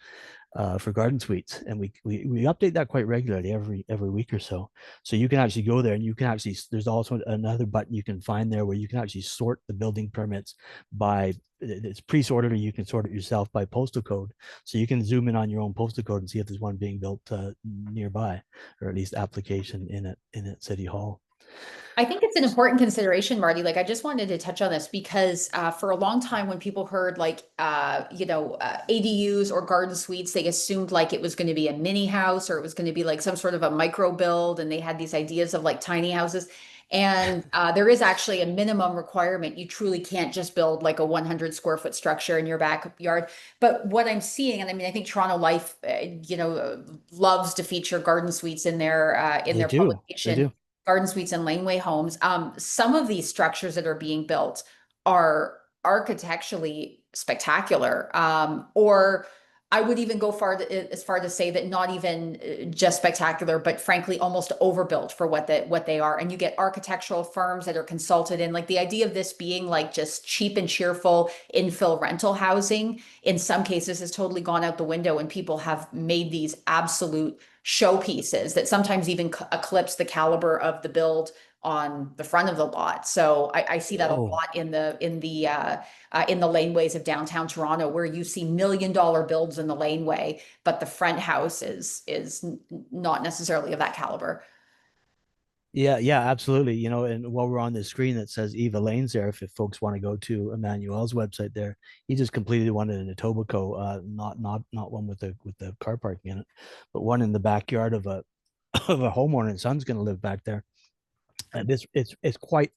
for garden suites, and we update that quite regularly every week or so. So you can actually go there, and you can actually, there's also another button you can find there where you can actually sort the building permits by, it's pre-sorted, or you can sort it yourself by postal code. So you can zoom in on your own postal code and see if there's one being built nearby, or at least application in City Hall. I think it's an important consideration, Marty. Like, I just wanted to touch on this because for a long time, when people heard like, ADUs or garden suites, they assumed like it was going to be a mini house or it was going to be like some sort of a micro build. And they had these ideas of like tiny houses. And there is actually a minimum requirement. You truly can't just build like a 100 square foot structure in your backyard. But what I'm seeing, and I mean, I think Toronto Life, loves to feature garden suites in They their do, they publication, do. Garden Suites and Laneway homes. Some of these structures that are being built are architecturally spectacular. Or I would even go as far to say that not even just spectacular, but frankly almost overbuilt for what they are. And you get architectural firms that are consulted in. Like, the idea of this being like just cheap and cheerful infill rental housing in some cases has totally gone out the window, and people have made these absolute showpieces that sometimes even eclipse the caliber of the build on the front of the lot. So I see that a Oh, lot in the laneways of downtown Toronto, where you see $1 million builds in the laneway, but the front house is not necessarily of that caliber. yeah, yeah, absolutely. And while we're on the screen that says Eva Lane's there, if folks want to go to Emmanuel's website there, he just completed one in Etobicoke, not one with the car parking in it, but one in the backyard of a of a homeowner, and son's going to live back there. And it's quite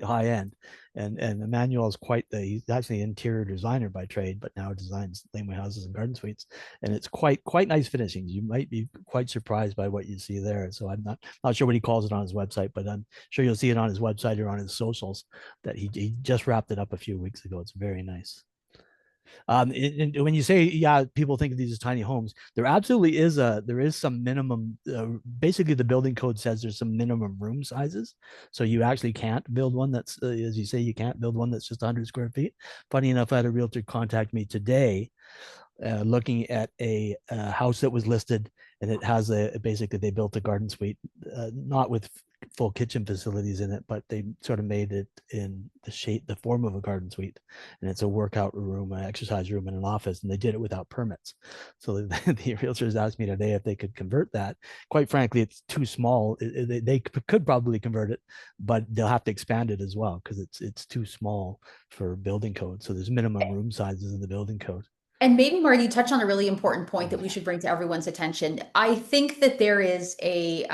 high end, and Emmanuel is he's actually an interior designer by trade, but now designs laneway houses and garden suites, and it's quite nice finishings. You might be quite surprised by what you see there. So I'm not sure what he calls it on his website, but I'm sure you'll see it on his website or on his socials that he just wrapped it up a few weeks ago. It's very nice. When you say, yeah, people think of these as tiny homes, there is some minimum. Basically, the building code says there's some minimum room sizes, so you actually can't build one that's, as you say, you can't build one that's just 100 square feet. Funny enough, I had a realtor contact me today looking at a house that was listed, and it has basically they built a garden suite, not with full kitchen facilities in it, but they sort of made it in the form of a garden suite, and it's a workout room, an exercise room, and an office, and they did it without permits. So the realtors asked me today if they could convert that. Quite frankly, it's too small. They could probably convert it, but they'll have to expand it as well because it's too small for building code. So there's minimum room sizes in the building code. And maybe, Marty, touch on a really important point that we should bring to everyone's attention. I think that there is a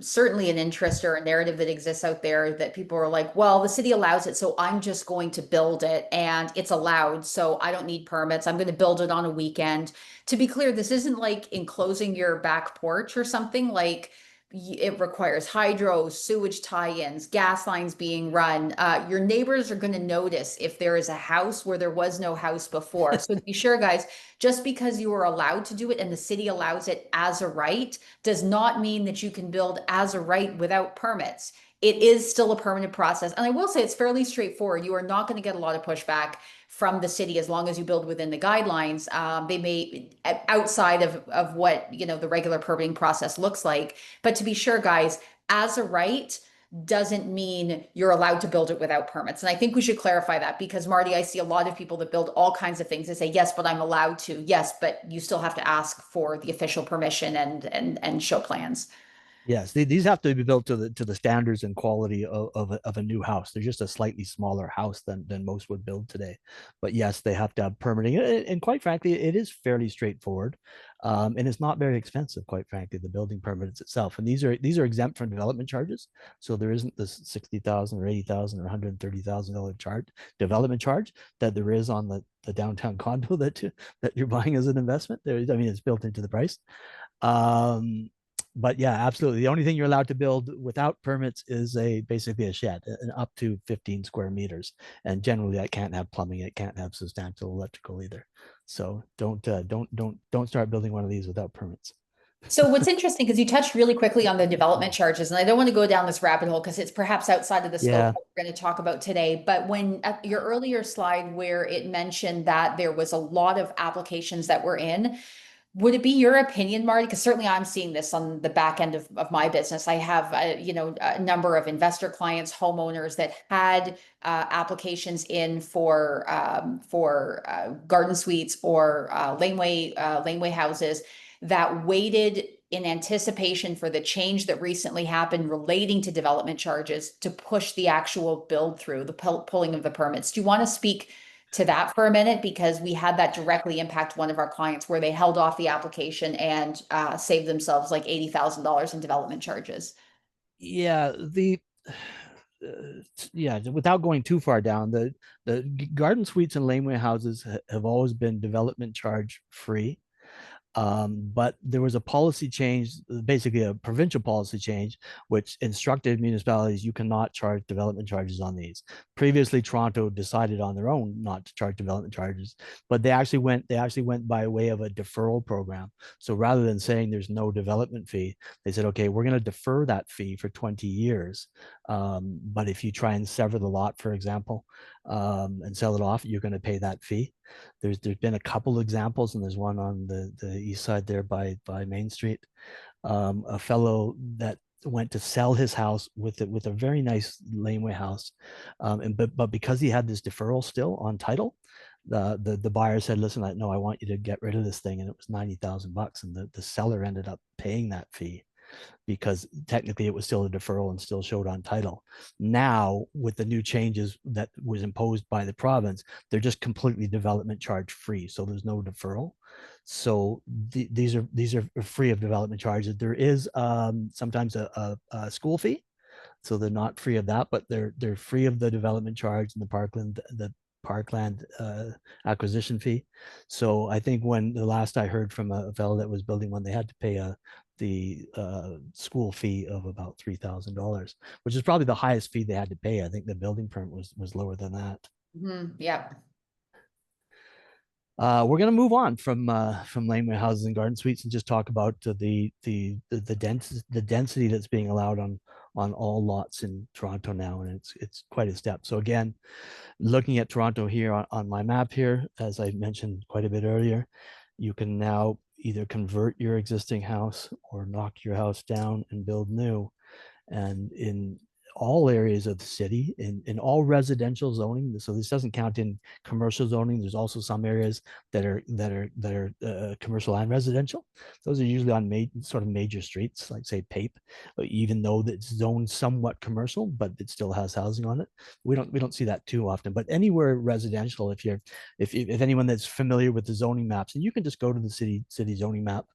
certainly an interest or a narrative that exists out there that people are like, well, the city allows it, so I'm just going to build it, and it's allowed, so I don't need permits. I'm going to build it on a weekend. To be clear, this isn't like enclosing your back porch or something. Like, it requires hydro, sewage tie-ins, gas lines being run. Your neighbors are going to notice if there is a house where there was no house before. So be sure, guys, just because you are allowed to do it and the city allows it as a right does not mean that you can build as a right without permits. It is still a permanent process. And I will say it's fairly straightforward. You are not going to get a lot of pushback from the city as long as you build within the guidelines. They may outside of what the regular permitting process looks like. But to be sure, guys, as a right doesn't mean you're allowed to build it without permits. And I think we should clarify that because, Marty, I see a lot of people that build all kinds of things. They say, yes, but I'm allowed to. Yes, but you still have to ask for the official permission and show plans. Yes, these have to be built to the standards and quality of a new house. They're just a slightly smaller house than most would build today. But yes, they have to have permitting, and quite frankly, it is fairly straightforward, and it's not very expensive. Quite frankly, the building permits itself, and these are exempt from development charges. So there isn't this 60,000 or 80,000 or $130,000 charge development charge that there is on the downtown condo that you're buying as an investment. There, I mean, it's built into the price. Um, but yeah, absolutely. The only thing you're allowed to build without permits is basically a shed, up to 15 square meters, and generally that can't have plumbing. It can't have substantial electrical either. So don't start building one of these without permits. So what's interesting, because you touched really quickly on the development charges, and I don't want to go down this rabbit hole because it's perhaps outside of the scope of Yeah, what we're going to talk about today. But when at your earlier slide where it mentioned that there was a lot of applications that were in, would it be your opinion, Marty? Because certainly I'm seeing this on the back end of my business. I have, a number of investor clients, homeowners that had applications in for garden suites or laneway houses that waited in anticipation for the change that recently happened relating to development charges to push the actual build through the pulling of the permits. Do you want to speak to that for a minute? Because we had that directly impact one of our clients where they held off the application and saved themselves like $80,000 in development charges. yeah. Yeah, without going too far down, the garden suites and laneway houses have always been development charge free. But there was a policy change, basically a provincial policy change, which instructed municipalities you cannot charge development charges on these. Previously, Toronto decided on their own not to charge development charges, but they actually went by way of a deferral program. So rather than saying there's no development fee, they said, okay, we're going to defer that fee for 20 years. But if you try and sever the lot, for example, and sell it off, you're going to pay that fee. There's been a couple examples, and there's one on the east side there by Main Street. A fellow that went to sell his house with a very nice laneway house, and but because he had this deferral still on title, the buyer said, "Listen, no, I want you to get rid of this thing," and it was $90,000, and the seller ended up paying that fee because technically it was still a deferral and still showed on title. Now, with the new changes that was imposed by the province, they're just completely development charge free. So there's no deferral. So these are free of development charges. There is sometimes a school fee, so they're not free of that, but they're free of the development charge and the parkland acquisition fee. So I think when the last I heard from a fellow that was building one, they had to pay the school fee of about $3,000, which is probably the highest fee they had to pay. I think the building permit was lower than that. Yeah. We're going to move on from laneway houses and garden suites and just talk about the density that's being allowed on all lots in Toronto now, and it's quite a step. So again, looking at Toronto here on my map here, as I mentioned quite a bit earlier, you can now either convert your existing house or knock your house down and build new. And in all areas of the city, in all residential zoning, so this doesn't count in commercial zoning. There's also some areas that are commercial and residential. Those are usually on sort of major streets, like say Pape, even though it's zoned somewhat commercial, but it still has housing on it. We don't see that too often. But anywhere residential, if anyone that's familiar with the zoning maps, and you can just go to the city zoning map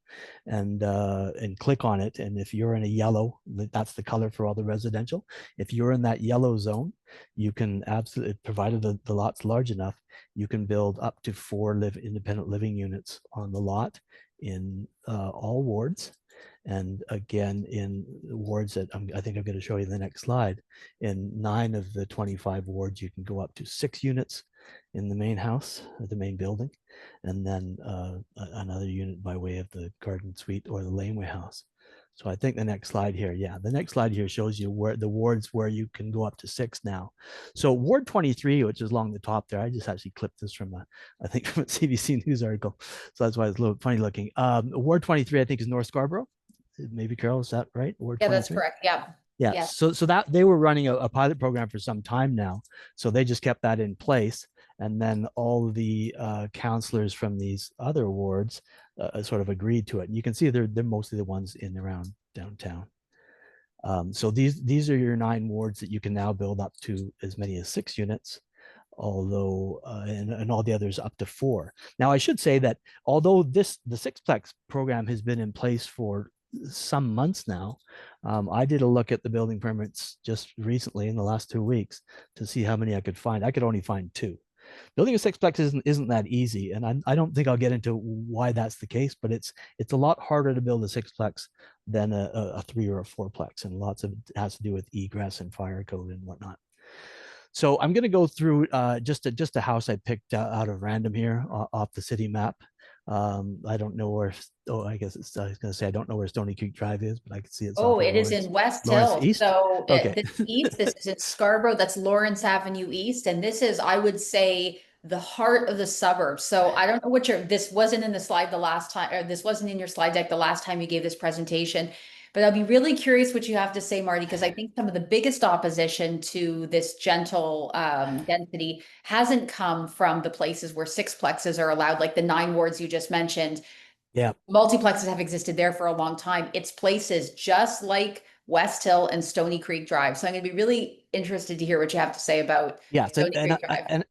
and click on it. And if you're in a yellow, that's the color for all the residential. If you're in that yellow zone, you can absolutely, provided the lot's large enough, you can build up to 4 independent living units on the lot in all wards. And again, in wards that I think I'm going to show you in the next slide, in 9 of the 25 wards, you can go up to 6 units in the main house, the main building, and then another unit by way of the garden suite or the laneway house. So I think the next slide here, yeah, the next slide here shows you where the wards where you can go up to 6 now. So Ward 23, which is along the top there, I just actually clipped this from I think from a CBC News article, so that's why it's a little funny looking. Ward 23, I think, is North Scarborough. Maybe Carol, is that right? Ward Yeah, that's 23. correct. Yeah. Yeah, Yeah. so that they were running a pilot program for some time now, so they just kept that in place, and then all the counselors from these other wards sort of agreed to it. And you can see they're mostly the ones in around downtown. So these are your 9 wards that you can now build up to as many as 6 units, although and all the others up to 4. Now I should say that although the sixplex program has been in place for some months now, I did a look at the building permits just recently in the last 2 weeks to see how many I could find. I could only find 2. Building a sixplex isn't that easy, and I don't think I'll get into why that's the case, but it's a lot harder to build a sixplex than a 3 or a 4plex, and lots of it has to do with egress and fire code and whatnot. So I'm going to go through just a house I picked out of random here off the city map. I don't know where. Oh, I guess I was going to say I don't know where Stony Creek Drive is, but I can see it's Oh, off of it is in West Lawrence Hill. East. So Okay. this east, this is in Scarborough. That's Lawrence Avenue East. And this is, I would say, the heart of the suburbs. So I don't know what this wasn't in the slide the last time, or this wasn't in your slide deck the last time you gave this presentation. But I'll be really curious what you have to say, Marty, because I think some of the biggest opposition to this gentle density hasn't come from the places where sixplexes are allowed, like the 9 wards you just mentioned. Yeah. Multiplexes have existed there for a long time. It's places just like West Hill and Stony Creek Drive. So I'm going to be really interested to hear what you have to say about Yes, Stony Creek Drive.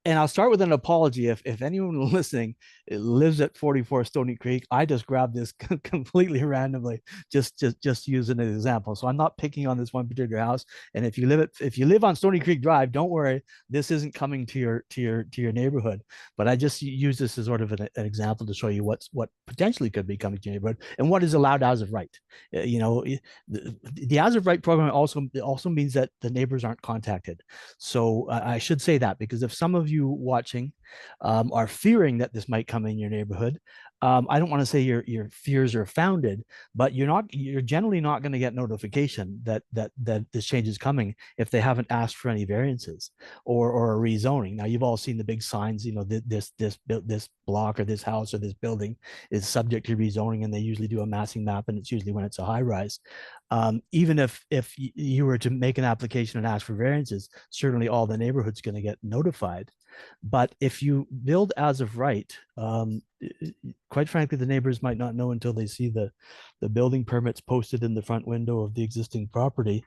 and I'll start with an apology if anyone listening lives at 44 Stony Creek. I just grabbed this completely randomly, just using an example. So I'm not picking on this one particular house. And if you live on Stony Creek Drive, don't worry, this isn't coming to your neighborhood. But I just use this as sort of an example to show you what potentially could be coming to your neighborhood and what is allowed as of right. You know, the as of right program also means that the neighbors aren't contacted. So I should say that, because if some of you watching are fearing that this might come in your neighborhood, I don't want to say your fears are founded, but you're generally not going to get notification that this change is coming if they haven't asked for any variances or a rezoning. Now you've all seen the big signs, you know, this block or this house or this building is subject to rezoning, and they usually do a massing map, and it's usually when it's a high rise. Even if you were to make an application and ask for variances, certainly all the neighborhood's going to get notified. But if you build as of right, quite frankly, the neighbors might not know until they see the building permits posted in the front window of the existing property,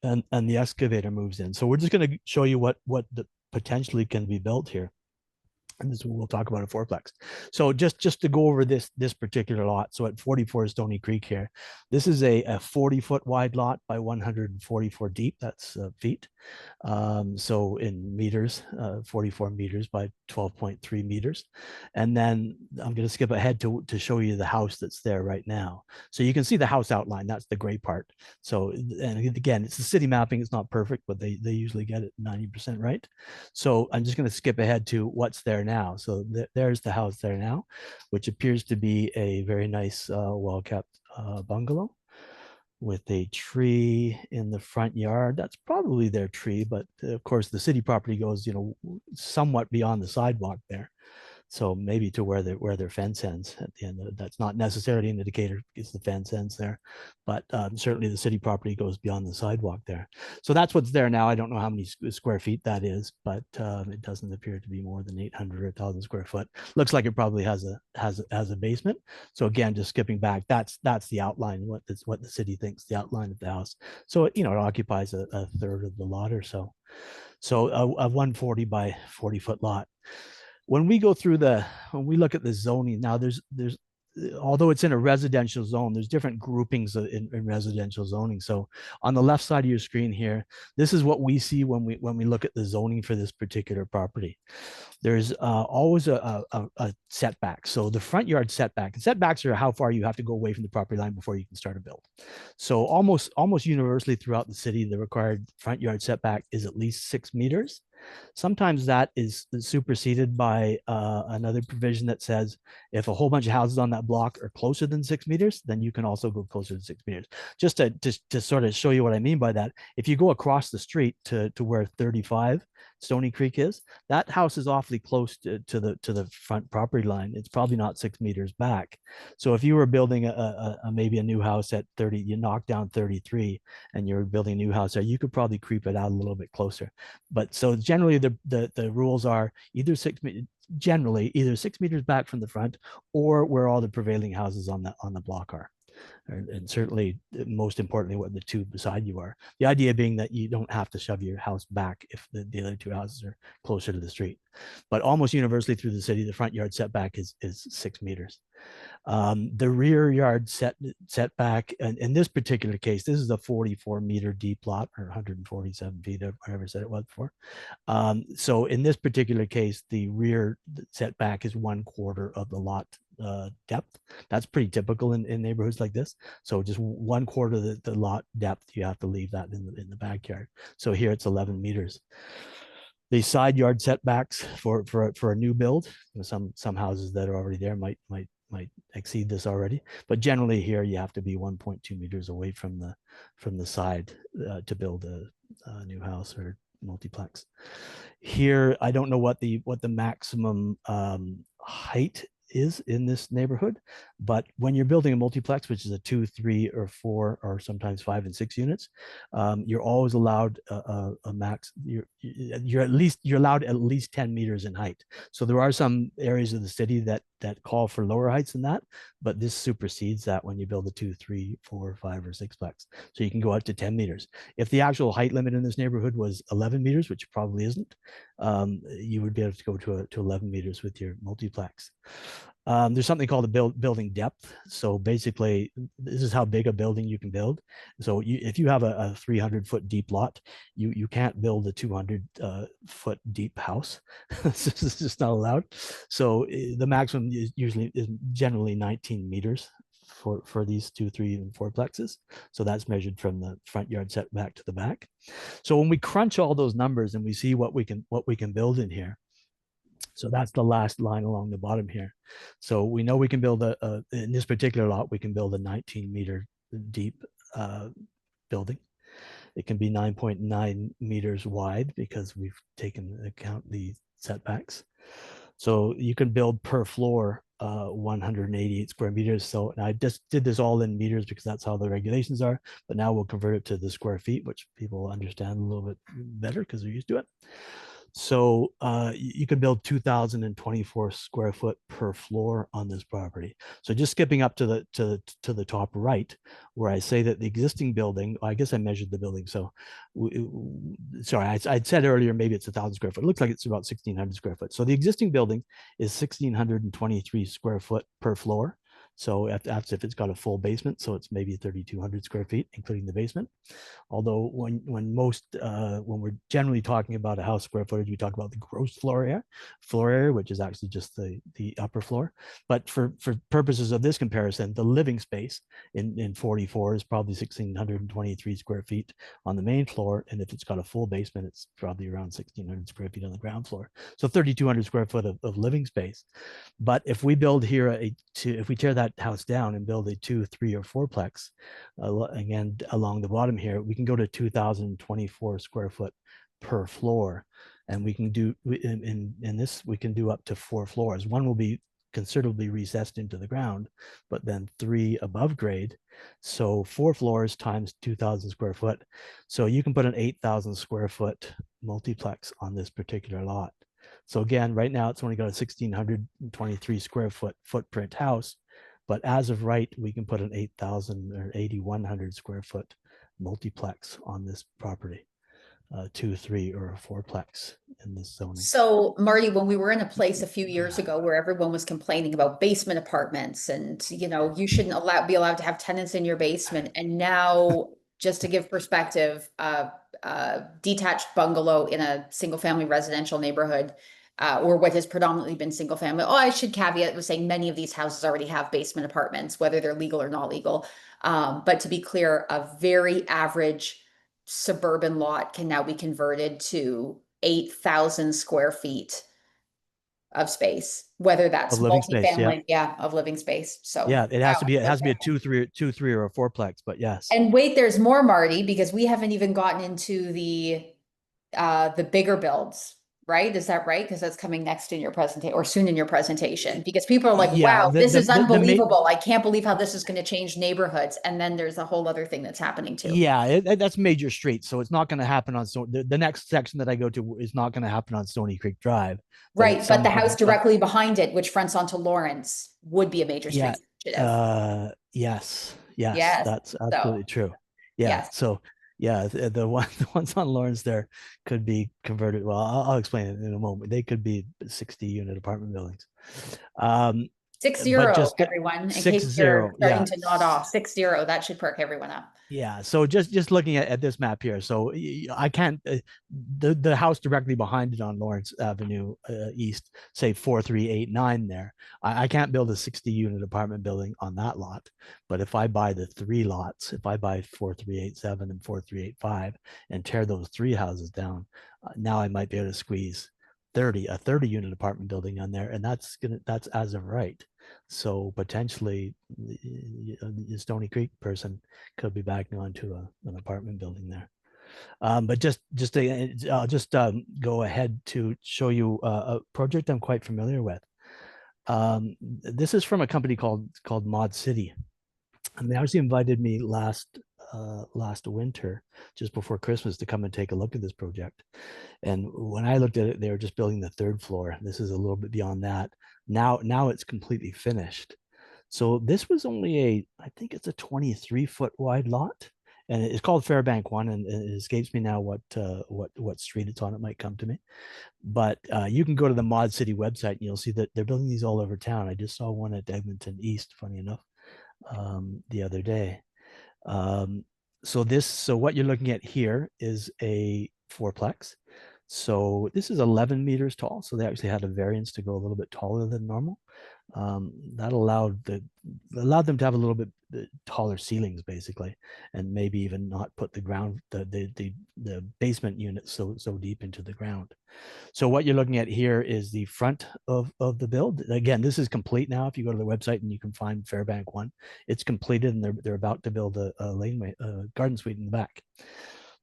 and the excavator moves in. So we're just going to show you what potentially can be built here. And this we'll talk about a fourplex. So just to go over this particular lot. So at 44 Stony Creek here, this is a 40-foot wide lot by 144 deep. That's feet. So in meters, 44 meters by 12.3 meters. And then I'm going to skip ahead to show you the house that's there right now. So you can see the house outline. That's the gray part. So, and again, it's the city mapping. It's not perfect, but they usually get it 90% right. So I'm just going to skip ahead to what's there now. So there's the house there now, which appears to be a very nice, well-kept bungalow with a tree in the front yard. That's probably their tree, but of course the city property goes, you know, somewhat beyond the sidewalk there. So maybe to where their fence ends at the end. That's not necessarily an indicator because the fence ends there, but certainly the city property goes beyond the sidewalk there. So that's what's there now. I don't know how many square feet that is, but it doesn't appear to be more than 800 or 1,000 square foot. Looks like it probably has a basement. So again, just skipping back, that's the outline. What the city thinks the outline of the house. So you know it occupies a third of the lot or so. So a 140 by 40-foot lot. When we look at the zoning now, there's although it's in a residential zone, there's different groupings in residential zoning. So on the left side of your screen here, this is what we see when we look at the zoning for this particular property. There's always a setback. So the front yard setback, and setbacks are how far you have to go away from the property line before you can start a build. So almost universally throughout the city, the required front yard setback is at least 6 meters. Sometimes that is superseded by another provision that says if a whole bunch of houses on that block are closer than 6 meters, then you can also go closer than 6 meters. Just to sort of show you what I mean by that, if you go across the street to where 35 Stony Creek is, that house is awfully close to the front property line. It's probably not 6 meters back. So if you were building maybe a new house at 30, you knock down 33 and you're building a new house there, you could probably creep it out a little bit closer. But so generally the rules are either generally either 6 meters back from the front or where all the prevailing houses on the block are. And certainly, most importantly, what the two beside you are. The idea being that you don't have to shove your house back if the other two houses are closer to the street. But almost universally through the city, the front yard setback is 6 meters. The rear yard setback, and in this particular case, this is a 44-meter deep lot, or 147 feet, or whatever I said it was before. So in this particular case, the rear setback is 1/4 of the lot depth. That's pretty typical in neighborhoods like this. So just 1/4 of the lot depth, you have to leave that in the backyard. So here it's 11 meters. The side yard setbacks for a new build, some houses that are already there might exceed this already, but generally here you have to be 1.2 meters away from the side to build a new house or multiplex. Here, I don't know what the maximum height is in this neighborhood, but when you're building a multiplex, which is a 2, 3, or 4, or sometimes 5 and 6 units, you're always allowed a max. You're allowed at least 10 meters in height. So there are some areas of the city that call for lower heights than that, but this supersedes that when you build a 2, 3, 4, 5, or 6plex. So you can go up to 10 meters. If the actual height limit in this neighborhood was 11 meters, which probably isn't, you would be able to go to 11 meters with your multiplex. There's something called a building depth. So basically, this is how big a building you can build. So if you have a 300-foot deep lot, you can't build a 200-foot deep house. This is just not allowed. So the maximum is generally 19 meters for these 2, 3, and 4plexes. So that's measured from the front yard setback to the back. So when we crunch all those numbers and we see what we can build in here, so that's the last line along the bottom here. So we know we can build in this particular lot, we can build a 19-meter deep building. It can be 9.9 meters wide because we've taken into account the setbacks. So you can build per floor 188 square meters. So I just did this all in meters because that's how the regulations are. But now we'll convert it to the square feet, which people understand a little bit better because they're used to it. So you could build 2,024 square foot per floor on this property. So just skipping up to the top right, where I say that the existing building, I guess I measured the building. So sorry, I'd said earlier maybe it's 1,000 square foot. It looks like it's about 1,600 square foot. So the existing building is 1,623 square foot per floor. So that's if it's got a full basement. So it's maybe 3,200 square feet, including the basement. Although when we're generally talking about a house square footage, we talk about the gross floor area, which is actually just the upper floor. But for purposes of this comparison, the living space in 44 is probably 1,623 square feet on the main floor, and if it's got a full basement, it's probably around 1,600 square feet on the ground floor. So 3,200 square foot of living space. But if we build here if we tear that house down and build a 2, 3, or 4plex, again along the bottom here, we can go to 2,024 square foot per floor, and we can do in this we can do up to 4 floors. One will be considerably recessed into the ground, but then 3 above grade. So 4 floors times 2,000 square foot. So you can put an 8,000 square foot multiplex on this particular lot. So again, right now it's only got a 1,623 square foot footprint house, but as of right, we can put an 8,000 or 8,100 square foot multiplex on this property, 2, 3, or a 4plex in this zoning. So Marty, when we were in a place a few years ago where everyone was complaining about basement apartments and, you shouldn't be allowed to have tenants in your basement. And now, just to give perspective, detached bungalow in a single family residential neighborhood, or what has predominantly been single family. Oh, I should caveat with saying many of these houses already have basement apartments, whether they're legal or not legal. But to be clear, a very average suburban lot can now be converted to 8,000 square feet of space, whether that's Of living space, multifamily, of living space. So yeah, it has to be a 2, 3, or a 4plex, but yes. And wait, there's more, Marty, because we haven't even gotten into the bigger builds, right? Is that right? Because that's coming next in your presentation or soon in your presentation, because people are like, Yeah, wow, this is unbelievable. I can't believe how this is going to change neighborhoods. And then there's a whole other thing that's happening too. Yeah, that's major streets. So it's not going to happen on the next section that I go to is not going to happen on Stony Creek Drive. Right. But the house directly behind it, which fronts onto Lawrence, would be a major street initiative. Yes. Yes, Yes. that's So, absolutely true. Yeah. yes. So yeah, the ones on Lawrence there could be converted. Well, I'll explain it in a moment. They could be 60 unit apartment buildings. Um, Six but zero, just everyone, in six case you're zero, starting yeah. to nod off. 60, that should perk everyone up. Yeah, so just looking at this map here, so I can't the house directly behind it on Lawrence Avenue East, say 4389 there. I can't build a 60 unit apartment building on that lot, but if I buy the three lots, if I buy 4387 and 4385 and tear those three houses down, now I might be able to squeeze a 30 unit apartment building on there, and that's as of right. So potentially, the Stony Creek person could be backing onto an apartment building there. But I'll just go ahead to show you a project I'm quite familiar with. This is from a company called Mod City, and they actually invited me last winter, just before Christmas, to come and take a look at this project. And when I looked at it, they were just building the third floor. This is a little bit beyond that. Now it's completely finished. So this was only I think it's a 23-foot wide lot, and it's called Fairbank One, and it escapes me now what street it's on. It might come to me, but you can go to the Mod City website and you'll see that they're building these all over town. I just saw one at Eglinton East, funny enough, the other day. Um, so what you're looking at here is a fourplex. So this is 11 meters tall. So they actually had a variance to go a little bit taller than normal. That allowed them to have a little bit taller ceilings, basically, and maybe even not put the basement unit so deep into the ground. So what you're looking at here is the front of the build. Again, this is complete now. If you go to the website and you can find Fairbank One, it's completed, and they're about to build a laneway, garden suite in the back.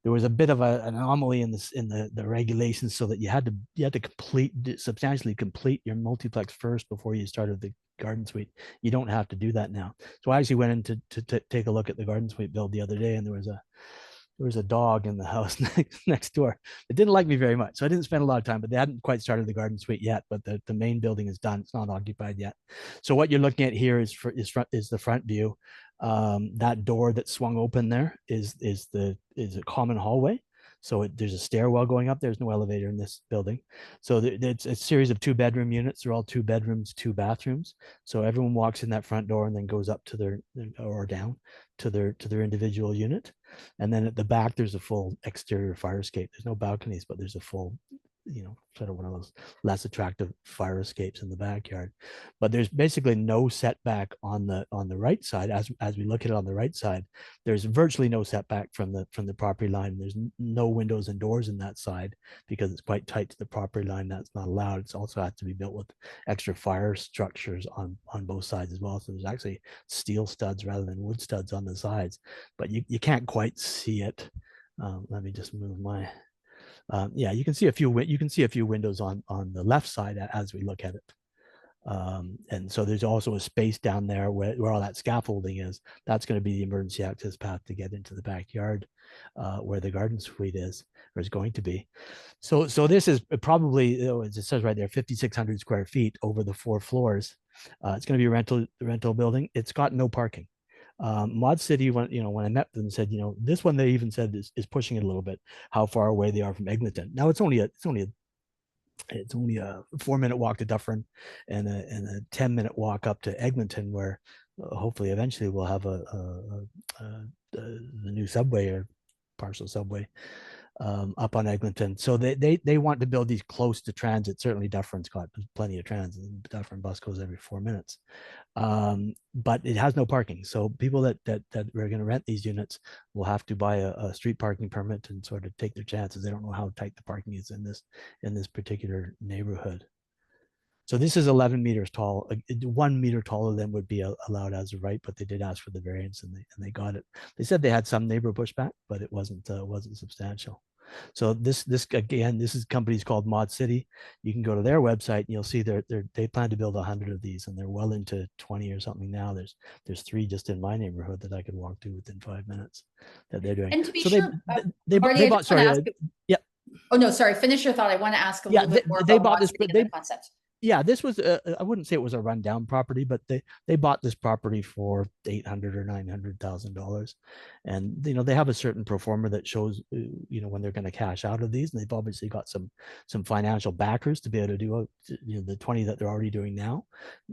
There was a bit of an anomaly in the regulations, so that you had to substantially complete your multiplex first before you started the garden suite. You don't have to do that now. So I actually went in to take a look at the garden suite build the other day, and there was a dog in the house next door. It didn't like me very much, so I didn't spend a lot of time. But they hadn't quite started the garden suite yet. But the main building is done; it's not occupied yet. So what you're looking at here is the front view. That door that swung open there is a common hallway. So there's a stairwell going up. There's no elevator in this building. So it's a series of 2-bedroom units. They're all 2 bedrooms, 2 bathrooms. So everyone walks in that front door and then goes up to or down to their individual unit. And then at the back, there's a full exterior fire escape. There's no balconies, but there's a full, sort of one of those less attractive fire escapes in the backyard. But there's basically no setback on the right side. As we look at it on the right side, there's virtually no setback from the property line. There's no windows and doors in that side because it's quite tight to the property line. That's not allowed. It's also has to be built with extra fire structures on both sides as well. So there's actually steel studs rather than wood studs on the sides, but you can't quite see it. Let me just move my yeah, you can see a few windows on the left side as we look at it. And so there's also a space down there where all that scaffolding is. That's going to be the emergency access path to get into the backyard, where the garden suite is, or is going to be. So this is probably, as it says right there, 5,600 square feet over the 4 floors. It's going to be a rental building. It's got no parking. Mod City, when I met them, said, this one, they even said is pushing it a little bit, how far away they are from Eglinton. Now it's only a 4-minute walk to Dufferin, and a 10-minute walk up to Eglinton, where hopefully eventually we'll have the new subway or partial subway up on Eglinton. So they want to build these close to transit. Certainly Dufferin's got plenty of transit. Dufferin bus goes every 4 minutes. But it has no parking. So people that are going to rent these units will have to buy a street parking permit and sort of take their chances. They don't know how tight the parking is in this particular neighborhood. So this is 11 meters tall. 1 meter taller than would be allowed as a right, but they did ask for the variance, and they got it. They said they had some neighbor pushback, but it wasn't substantial. So this is companies called Mod City. You can go to their website and you'll see they plan to build 100 of these, and they're well into 20 or something now. There's 3 just in my neighborhood that I could walk to within 5 minutes that they're doing. And to be So sure, they Marty, I bought, just want to sorry, ask you. yeah. Oh, no, sorry. Finish your thought. I want to ask a Yeah, little bit more they about bought Mod this. City and the concept. Yeah, this was I wouldn't say it was a rundown property, but they bought this property for 800 or $900,000, and they have a certain pro forma that shows when they're going to cash out of these, and they've obviously got some financial backers to be able to do the 20 that they're already doing now,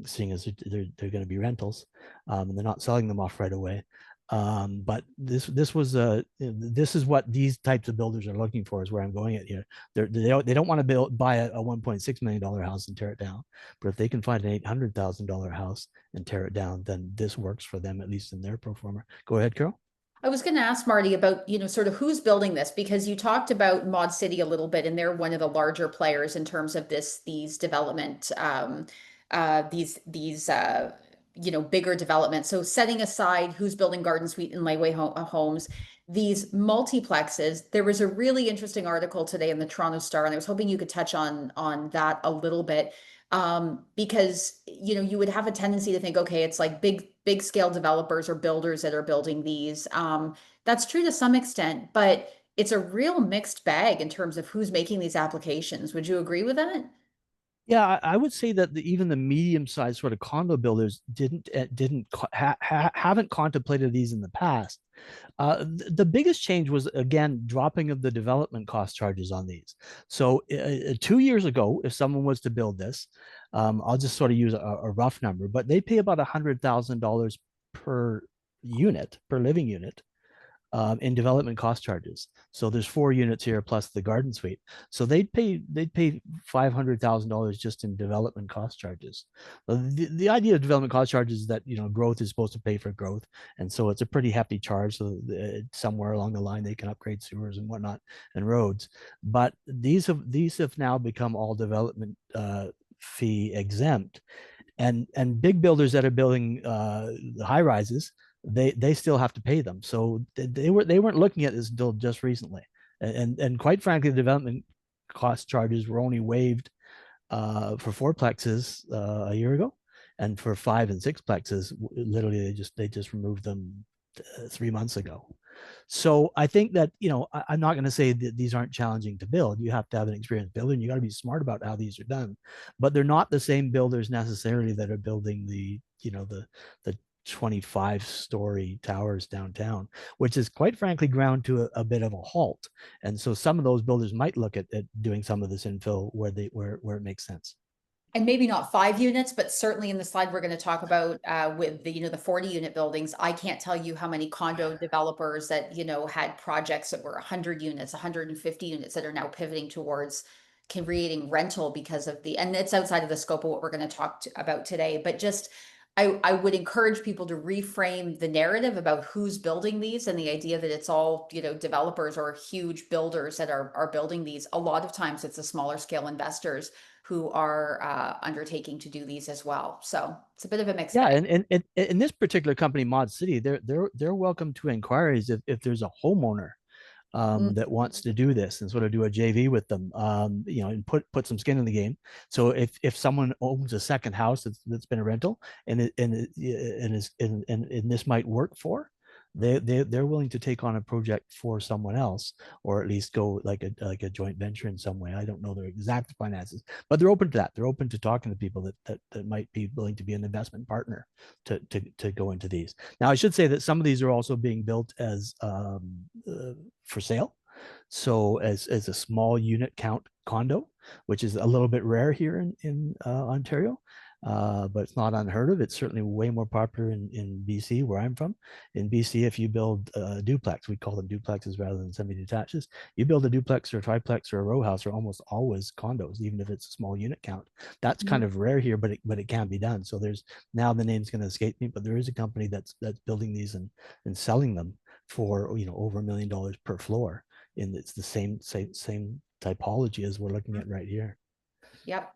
seeing as they're going to be rentals, and they're not selling them off right away. But this is what these types of builders are looking for, is where I'm going at here. They don't want to buy a $1.6 million house and tear it down, but if they can find an $800,000 house and tear it down, then this works for them, at least in their pro forma. Go ahead, Carol. I was going to ask Marty about, sort of who's building this, because you talked about Mod City a little bit, and they're one of the larger players in terms of these development, bigger developments. So setting aside who's building Garden Suite and Laneway homes, these multiplexes, there was a really interesting article today in the Toronto Star, and I was hoping you could touch on that a little bit. Because you would have a tendency to think, okay, it's like big scale developers or builders that are building these. That's true to some extent, but it's a real mixed bag in terms of who's making these applications. Would you agree with that? Yeah, I would say that even the medium-sized sort of condo builders haven't contemplated these in the past. The biggest change was, again, dropping of the development cost charges on these. So 2 years ago, if someone was to build this, I'll just sort of use a rough number, but they pay about $100,000 per unit, per living unit, in development cost charges. So there's 4 units here plus the garden suite. So they'd pay $500,000 just in development cost charges. The idea of development cost charges is that growth is supposed to pay for growth, and so it's a pretty hefty charge. So somewhere along the line they can upgrade sewers and whatnot and roads. But these have now become all development fee exempt, and big builders that are building high rises, they still have to pay them. So they weren't looking at this until just recently, and quite frankly, the development cost charges were only waived for fourplexes a year ago, and for 5 and 6plexes, literally they just removed them 3 months ago. So I think that I'm not going to say that these aren't challenging to build. You have to have an experienced builder, and you got to be smart about how these are done. But they're not the same builders necessarily that are building the 25-story towers downtown, which is quite frankly ground to a bit of a halt. And so some of those builders might look at doing some of this infill where it makes sense. And maybe not 5 units, but certainly in the slide we're going to talk about with the 40 unit buildings. I can't tell you how many condo developers that had projects that were 100 units, 150 units that are now pivoting towards creating rental because of and it's outside of the scope of what we're going to talk about today. But just I would encourage people to reframe the narrative about who's building these, and the idea that it's all developers or huge builders that are building these. A lot of times it's the smaller scale investors who are undertaking to do these as well. So it's a bit of a mixed Yeah, bag. and in this particular company, Mod City, they're welcome to inquiries if there's a homeowner Mm. that wants to do this and sort of do a JV with them, and put some skin in the game. So if someone owns a second house that's been a rental and this might work for, they're willing to take on a project for someone else, or at least go like a joint venture in some way. I don't know their exact finances, but they're open to that. They're open to talking to people that might be willing to be an investment partner to go into these. Now, I should say that some of these are also being built as for sale. So as a small unit count condo, which is a little bit rare here in Ontario, but it's not unheard of. It's certainly way more popular in BC, where I'm from. In BC, if you build a duplex, we call them duplexes rather than semi-detaches. You build a duplex or a triplex or a row house, are almost always condos, even if it's a small unit count. That's kind of rare here, but it can be done. So there's, now the name's going to escape me, but there is a company that's building these and selling them for over $1 million per floor. And it's the same typology as we're looking at right here. Yep.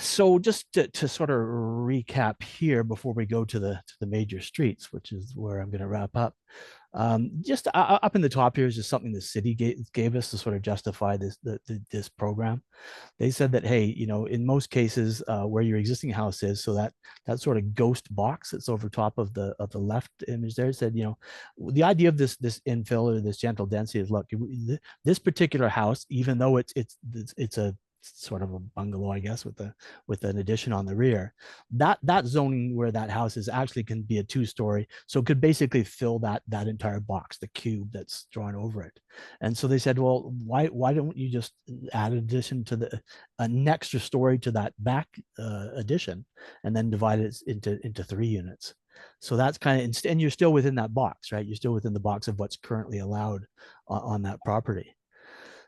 So just to sort of recap here before we go to the major streets, which is where I'm going to wrap up. Just up in the top here is just something the city gave us to sort of justify this program. They said that, hey, in most cases where your existing house is, so that sort of ghost box that's over top of the left image there, said, the idea of this infill or this gentle density is, look, this particular house, even though it's a sort of a bungalow, I guess, with an addition on the rear. That zoning where that house is actually can be a 2-story, so it could basically fill that entire box, the cube that's drawn over it. And so they said, well, why don't you just add an addition to an extra story to that back addition, and then divide it into 3 units. So that's kind of, and you're still within that box, right? You're still within the box of what's currently allowed on that property.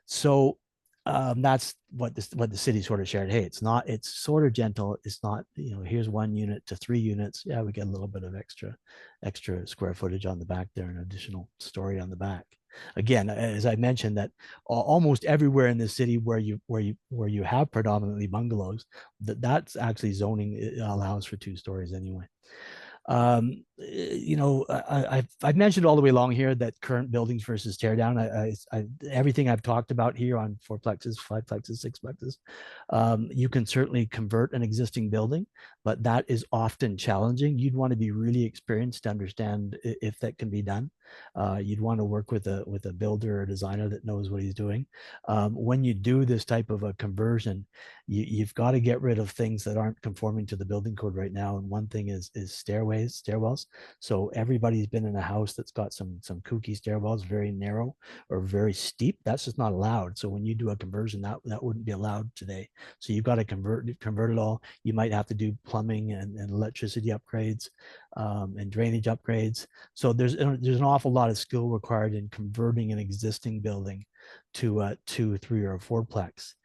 So that's what the city sort of shared. Hey, it's sort of gentle. It's not, here's 1 unit to 3 units. Yeah, we get a little bit of extra square footage on the back there, an additional story on the back. Again, as I mentioned, that almost everywhere in the city where you have predominantly bungalows, that's actually zoning allows for 2 stories anyway. I've mentioned all the way along here that current buildings versus tear down. Everything I've talked about here on 4plexes, 5plexes, 6plexes, you can certainly convert an existing building, but that is often challenging. You'd want to be really experienced to understand if that can be done. You'd want to work with a builder or designer that knows what he's doing. When you do this type of a conversion, you've got to get rid of things that aren't conforming to the building code right now. And one thing is stairwells. So everybody's been in a house that's got some kooky stairwells, very narrow or very steep. That's just not allowed. So when you do a conversion, that wouldn't be allowed today. So you've got to convert it all. You might have to do plumbing and electricity upgrades and drainage upgrades. So there's an awful lot of skill required in converting an existing building to a 2, 3, or a 4plex.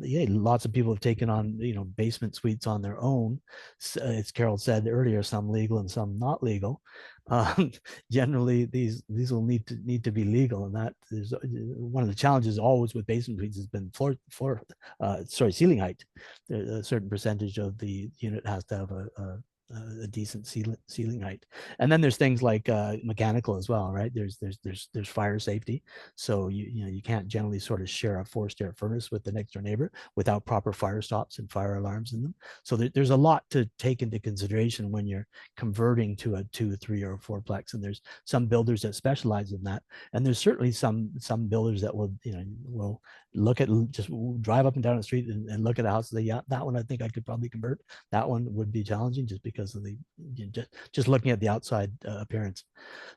Yeah, lots of people have taken on basement suites on their own. As Carol said earlier, some legal and some not legal. Generally, these will need to be legal, and that is one of the challenges always with basement suites has been ceiling height. A certain percentage of the unit has to have a decent ceiling height. And then there's things like mechanical as well, right? There's fire safety. So you can't generally sort of share a 4-stair furnace with the next door neighbor without proper fire stops and fire alarms in them. So there's a lot to take into consideration when you're converting to a 2, 3, or 4plex. And there's some builders that specialize in that. And there's certainly some builders that will look at, just drive up and down the street and look at a house and say, yeah, that one I think I could probably convert. That one would be challenging just because of just looking at the outside appearance.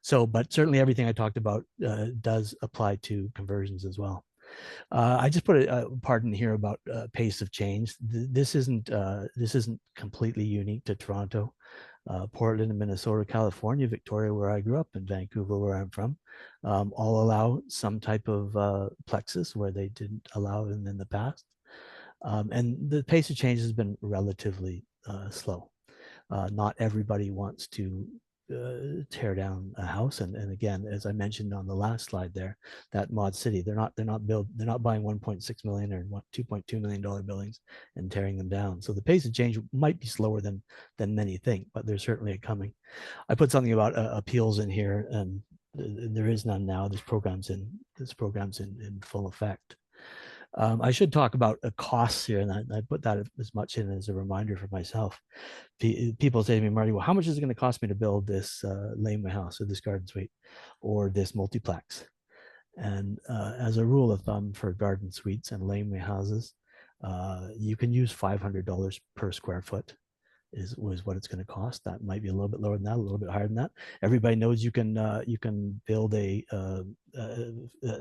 So, but certainly everything I talked about does apply to conversions as well. I just put a part in here about pace of change. This isn't completely unique to Toronto. Portland and Minnesota, California, Victoria, where I grew up, and Vancouver, where I'm from, all allow some type of plexus where they didn't allow them in the past. And the pace of change has been relatively slow. Not everybody wants to tear down a house, and again, as I mentioned on the last slide there, that Mod City, they're not buying 1.6 million or $2.2 million buildings and tearing them down. So the pace of change might be slower than many think, but there's certainly a coming. I put something about appeals in here, and there is none now. This program's in full effect. I should talk about costs here, and I put that as much in as a reminder for myself. People say to me, Marty, well, how much is it going to cost me to build this Laneway house or this garden suite or this multiplex? And as a rule of thumb for garden suites and Laneway houses, you can use $500 per square foot was what it's going to cost. That might be a little bit lower than that, a little bit higher than that. Everybody knows you can build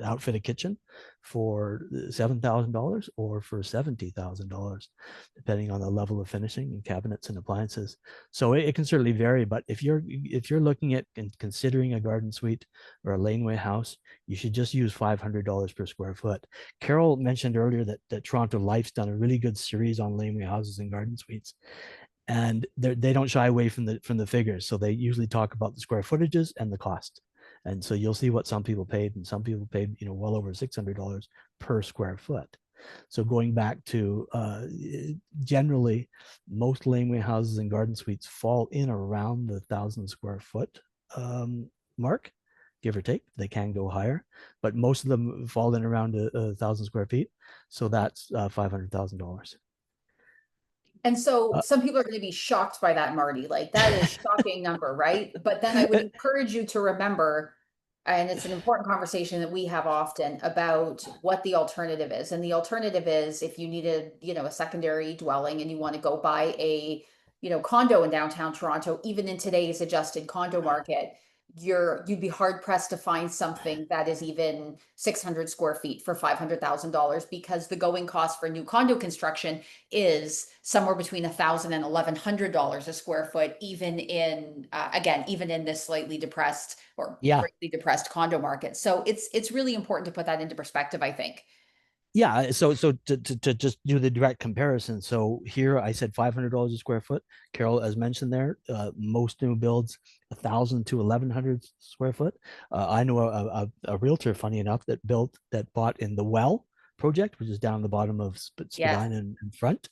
outfit a kitchen for $7,000 or for $70,000, depending on the level of finishing and cabinets and appliances. So it can certainly vary. But if you're looking at and considering a garden suite or a laneway house, you should just use $500 per square foot. Carol mentioned earlier that Toronto Life's done a really good series on laneway houses and garden suites, and they don't shy away from the figures. So they usually talk about the square footages and the cost. And so you'll see what some people paid, and some people paid, well over $600 per square foot. So going back to generally, most laneway houses and garden suites fall in around the 1,000 square foot mark, give or take. They can go higher, but most of them fall in around 1,000 square feet. So that's $500,000. And so some people are going to be shocked by that, Marty. Like, that is shocking number, right? But then I would encourage you to remember And it's an important conversation that we have often about what the alternative is. And the alternative is if you need a secondary dwelling and you want to go buy a condo in downtown Toronto, even in today's adjusted condo market, you'd be hard pressed to find something that is even 600 square feet for $500,000 because the going cost for new condo construction is somewhere between $1,000 and $1,100 a square foot, even in this slightly depressed or Yeah, greatly depressed condo market. So it's really important to put that into perspective, I think. yeah. So to just do the direct comparison. So here I said $500 a square foot. Carol, as mentioned there, most new builds 1,000 to 1,100 square foot. I know a realtor, funny enough, that bought in the Well project, which is down the bottom of Yes, Spadina and front.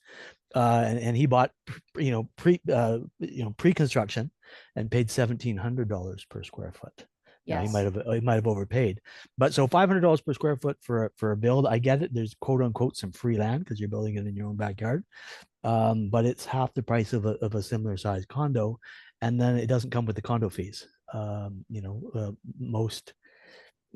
And he bought, pre-construction, and paid $1,700 per square foot. Now yes. he might have overpaid, but so $500 per square foot for a build. I get it. There's quote unquote some free land because you're building it in your own backyard, but it's half the price of a similar size condo, and then it doesn't come with the condo fees. Most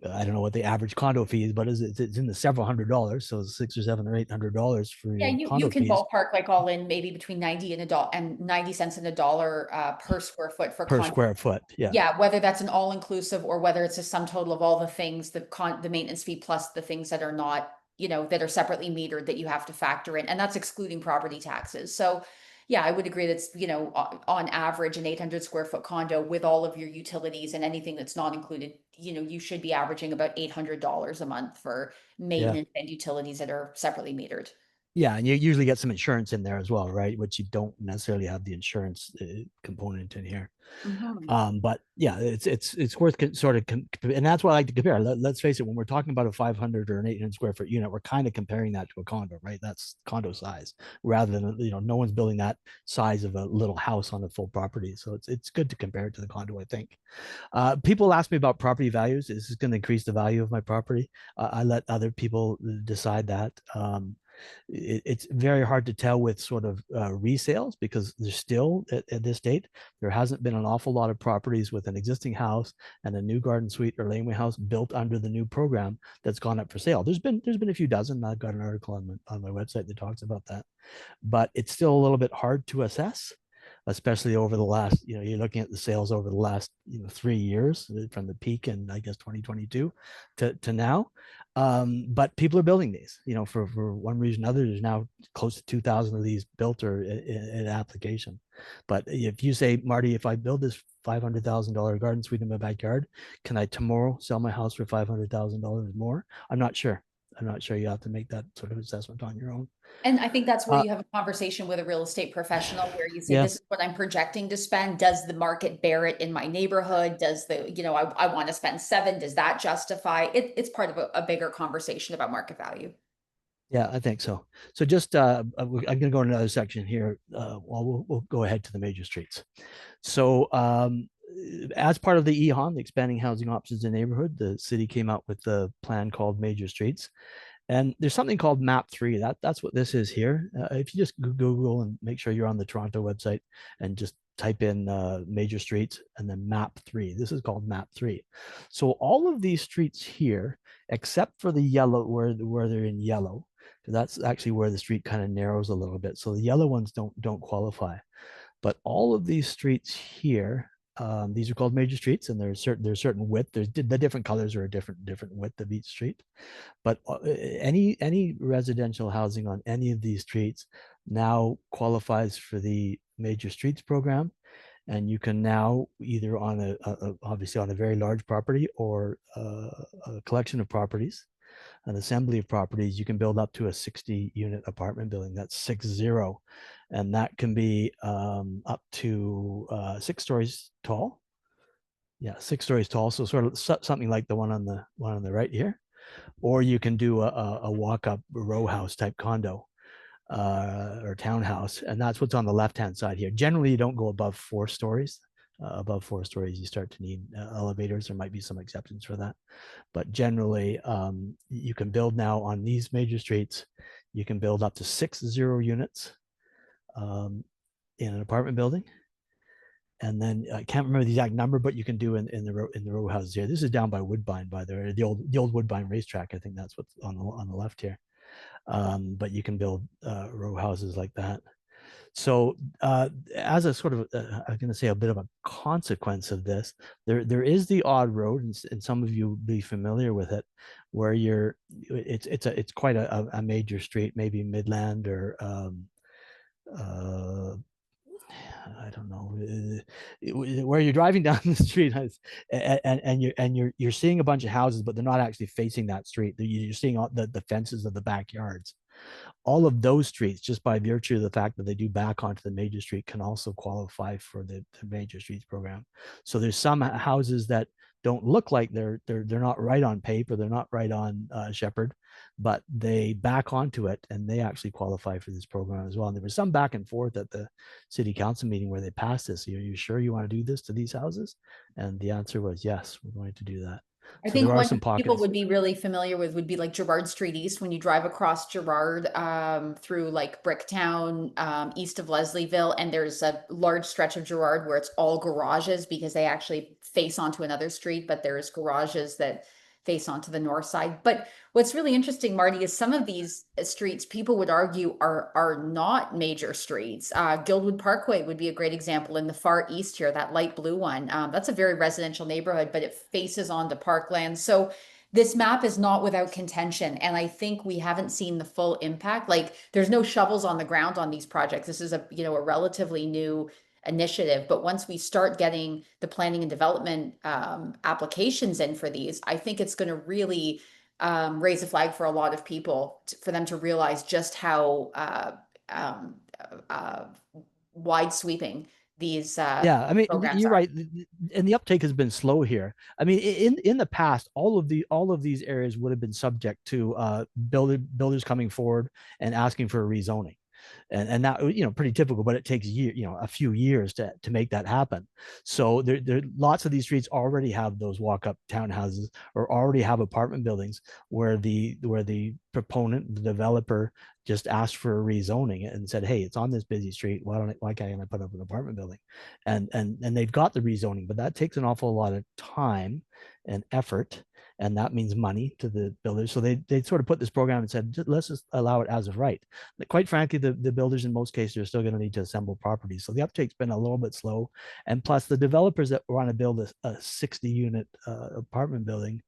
I don't know what the average condo fee is, but it's in the several $100s. So six or seven or $800 for Yeah, your you condo can fees ballpark like all in maybe between 90 and a dollar and 90 cents and a dollar per square foot for per condo. square foot. Yeah. Yeah, whether that's an all inclusive or whether it's a sum total of all the things, the maintenance fee plus the things that are not, that are separately metered that you have to factor in, and that's excluding property taxes. So, yeah, I would agree that's, on average an 800 square foot condo with all of your utilities and anything that's not included, you should be averaging about $800 a month for Yeah. maintenance and utilities that are separately metered. Yeah, and you usually get some insurance in there as well, right? Which you don't necessarily have the insurance component in here. Mhm. But yeah, it's worth and that's what I like to compare. Let's face it, when we're talking about a 500 or an 800 square foot unit, we're kind of comparing that to a condo, right? That's condo size, rather than no one's building that size of a little house on a full property. So it's good to compare it to the condo, I think. People ask me about property values. Is this going to increase the value of my property? I let other people decide that. It's very hard to tell with sort of resales because there's still at this date there hasn't been an awful lot of properties with an existing house and a new garden suite or laneway house built under the new program that's gone up for sale. There's been a few dozen. I've got an article on my website that talks about that, but it's still a little bit hard to assess, especially over the last, you're looking at the sales over the last, 3 years from the peak in, I guess, 2022 to now. But people are building these, for one reason or another. There's now close to 2,000 of these built or in application. But if you say, Marty, if I build this $500,000 garden suite in my backyard, can I tomorrow sell my house for $500,000 more? I'm not sure. I'm not sure. You have to make that sort of assessment on your own. And I think that's where Uh, you have a conversation with a real estate professional where you say, yeah. this is what I'm projecting to spend. Does the market bear it in my neighborhood? Does I want to spend seven. Does that justify it? It's part of a bigger conversation about market value. Yeah, I think so. So just I'm going to go to another section here. We'll go ahead to the major streets. So as part of the EHON, the Expanding Housing Options in Neighborhood, the city came out with a plan called Major Streets. And there's something called Map 3. That's what this is here. If you just Google and make sure you're on the Toronto website and just type in major streets and then Map 3. This is called Map 3. So all of these streets here, except for the yellow, where they're in yellow, that's actually where the street kind of narrows a little bit. So the yellow ones don't qualify. But all of these streets here, these are called major streets, and there's certain width. There's the different colors are a different width of each street. But any residential housing on any of these streets now qualifies for the major streets program, and you can now either on obviously on a very large property or a collection of properties, an assembly of properties, you can build up to a 60 unit apartment building. That's 60, and that can be up to 6 stories tall. Yeah, 6 stories tall. So sort of something like the one on the right here, or you can do a walk-up row house type condo or townhouse, and that's what's on the left-hand side here. Generally, you don't go above 4 stories. Above 4 stories, you start to need elevators. There might be some exceptions for that, but generally, you can build now on these major streets. You can build up to 60 units in an apartment building, And then I can't remember the exact number, but you can do in the row houses here. This is down by Woodbine, by the way, the old Woodbine racetrack. I think that's what's on the left here. But you can build row houses like that. So, as a sort of, I'm going to say a bit of a consequence of this, there is the odd road, and some of you will be familiar with it, where it's quite a major street, maybe Midland or uh, I don't know, where you're driving down the street, and you're seeing a bunch of houses, but they're not actually facing that street. You're seeing all the fences of the backyards. All of those streets, just by virtue of the fact that they do back onto the major street, can also qualify for the major streets program. So there's some houses that don't look like they're not right on Pape, or they're not right on Shepherd, but they back onto it, and they actually qualify for this program as well. And there was some back and forth at the city council meeting where they passed this. Are you sure you want to do this to these houses? And the answer was yes, we're going to do that. I So there think are one some people pockets. would be really familiar with would be like Gerrard Street East when you drive across Gerrard through like Bricktown, east of Leslieville, and there's a large stretch of Gerrard where it's all garages because they actually face onto another street, but there's garages that face onto the north side. But what's really interesting, Marty, is some of these streets people would argue are not major streets. Guildwood Parkway would be a great example in the far east here, that light blue one. That's a very residential neighborhood, but it faces onto parkland. So this map is not without contention, and I think we haven't seen the full impact. Like there's no shovels on the ground on these projects. This is a relatively new initiative, but once we start getting the planning and development applications in for these, I think it's going to really raise a flag for a lot of people for them to realize just how um, uh, wide sweeping these Yeah, I mean, programs you're are. right, and the uptake has been slow here. I mean, in the past, all of these areas would have been subject to builders coming forward and asking for a rezoning, and that, pretty typical. But it takes a few years to make that happen. So there lots of these streets already have those walk up townhouses, or already have apartment buildings where the proponent, the developer, just asked for a rezoning and said, "Hey, it's on this busy street. Why can't I put up an apartment building?" And they've got the rezoning, but that takes an awful lot of time and effort, and that means money to the builders. So they sort of put this program and said, let's just allow it as of right. But quite frankly, the builders in most cases are still going to need to assemble properties. So the uptake's been a little bit slow. And plus, the developers that want to build a 60 unit apartment building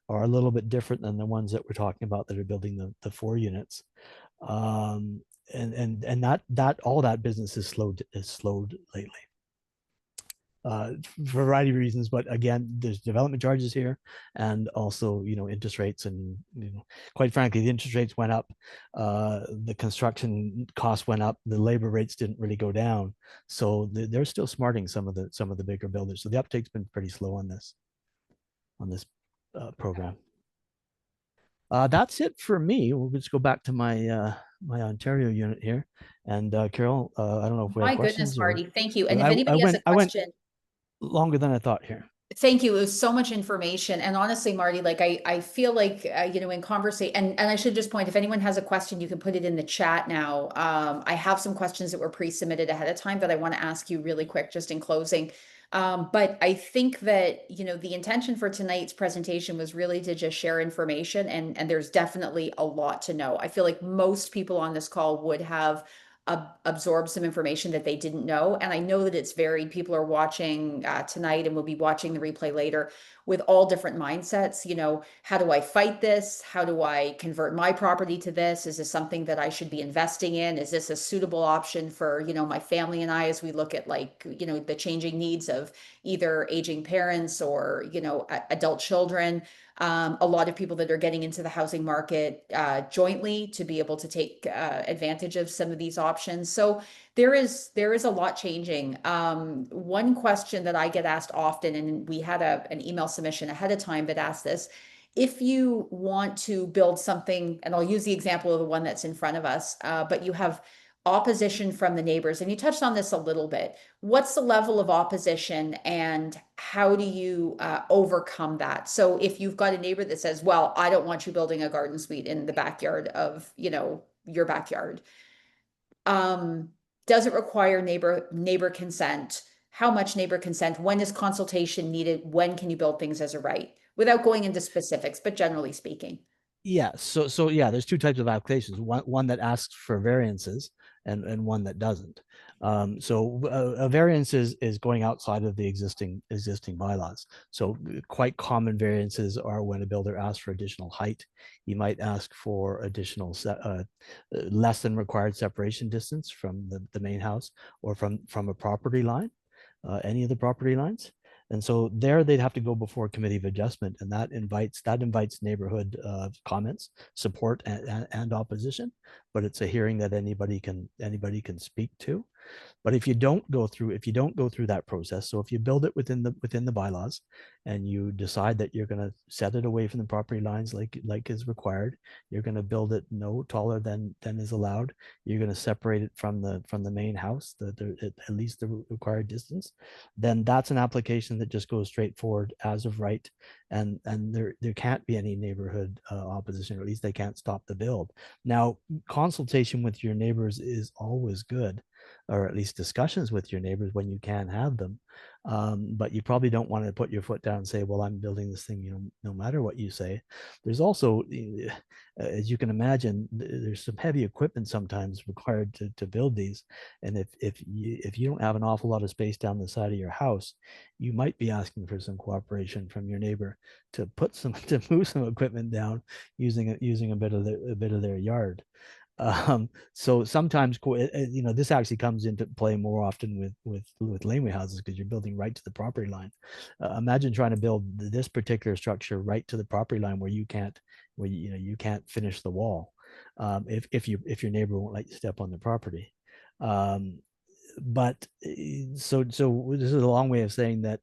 are a little bit different than the ones that we're talking about that are building the 4 units. And that all that business is slowed lately, for a variety of reasons. But again, there's development charges here, and also interest rates, and quite frankly, the interest rates went up, the construction costs went up, the labor rates didn't really go down, so they're still smarting some of the bigger builders. So the uptake's been pretty slow on this program. That's it for me. We'll just go back to my Ontario unit here. And Carol, I don't know if we have My goodness, questions, or Marty, thank you. And if I anybody has a went question, longer than I thought here. thank you. It was so much information. And honestly, Marty, like I feel like, in conversation, and I should just point, if anyone has a question, you can put it in the chat now. I have some questions that were pre-submitted ahead of time that I want to ask you really quick, just in closing. But I think that, the intention for tonight's presentation was really to just share information, and there's definitely a lot to know. I feel like most people on this call would have absorb some information that they didn't know. And I know that it's varied. People are watching tonight and will be watching the replay later with all different mindsets. How do I fight this? How do I convert my property to this? Is this something that I should be investing in? Is this a suitable option for, my family and I, as we look at the changing needs of either aging parents or, adult children? A lot of people that are getting into the housing market jointly to be able to take advantage of some of these options. So there is a lot changing. One question that I get asked often, and we had an email submission ahead of time that asked this: if you want to build something, and I'll use the example of the one that's in front of us, but you have opposition from the neighbors, and you touched on this a little bit. What's the level of opposition, and how do you overcome that? So if you've got a neighbor that says, well, I don't want you building a garden suite in the backyard of, your backyard, does it require neighbor consent? how much neighbor consent, when is consultation needed, when can you build things as a right, without going into specifics, but generally speaking. Yeah, so yeah, there's two types of applications. One that asks for variances and one that doesn't. So a variance is going outside of the existing bylaws. So quite common variances are when a builder asks for additional height. You might ask for additional less than required separation distance from the main house or from a property line, any of the property lines. And so there they'd have to go before a committee of adjustment, and that invites neighborhood comments, support, and opposition. But it's a hearing that anybody can speak to. But if you don't go through that process, so if you build it within the bylaws and you decide that you're going to set it away from the property lines like is required, you're going to build it no taller than is allowed, you're going to separate it from the main house, at least the required distance, then that's an application that just goes straight forward as of right, and there can't be any neighborhood opposition, or at least they can't stop the build. Now, consultation with your neighbors is always good, or at least discussions with your neighbors when you can have them. But you probably don't want to put your foot down and say, well, I'm building this thing, no matter what you say. There's also, as you can imagine, there's some heavy equipment sometimes required to build these. And if you don't have an awful lot of space down the side of your house, you might be asking for some cooperation from your neighbor to move some equipment down using a bit of their yard. So sometimes, this actually comes into play more often with laneway houses, because you're building right to the property line. Imagine trying to build this particular structure right to the property line where you can't finish the wall, if your neighbor won't let you step on the property. Um, but so this is a long way of saying that,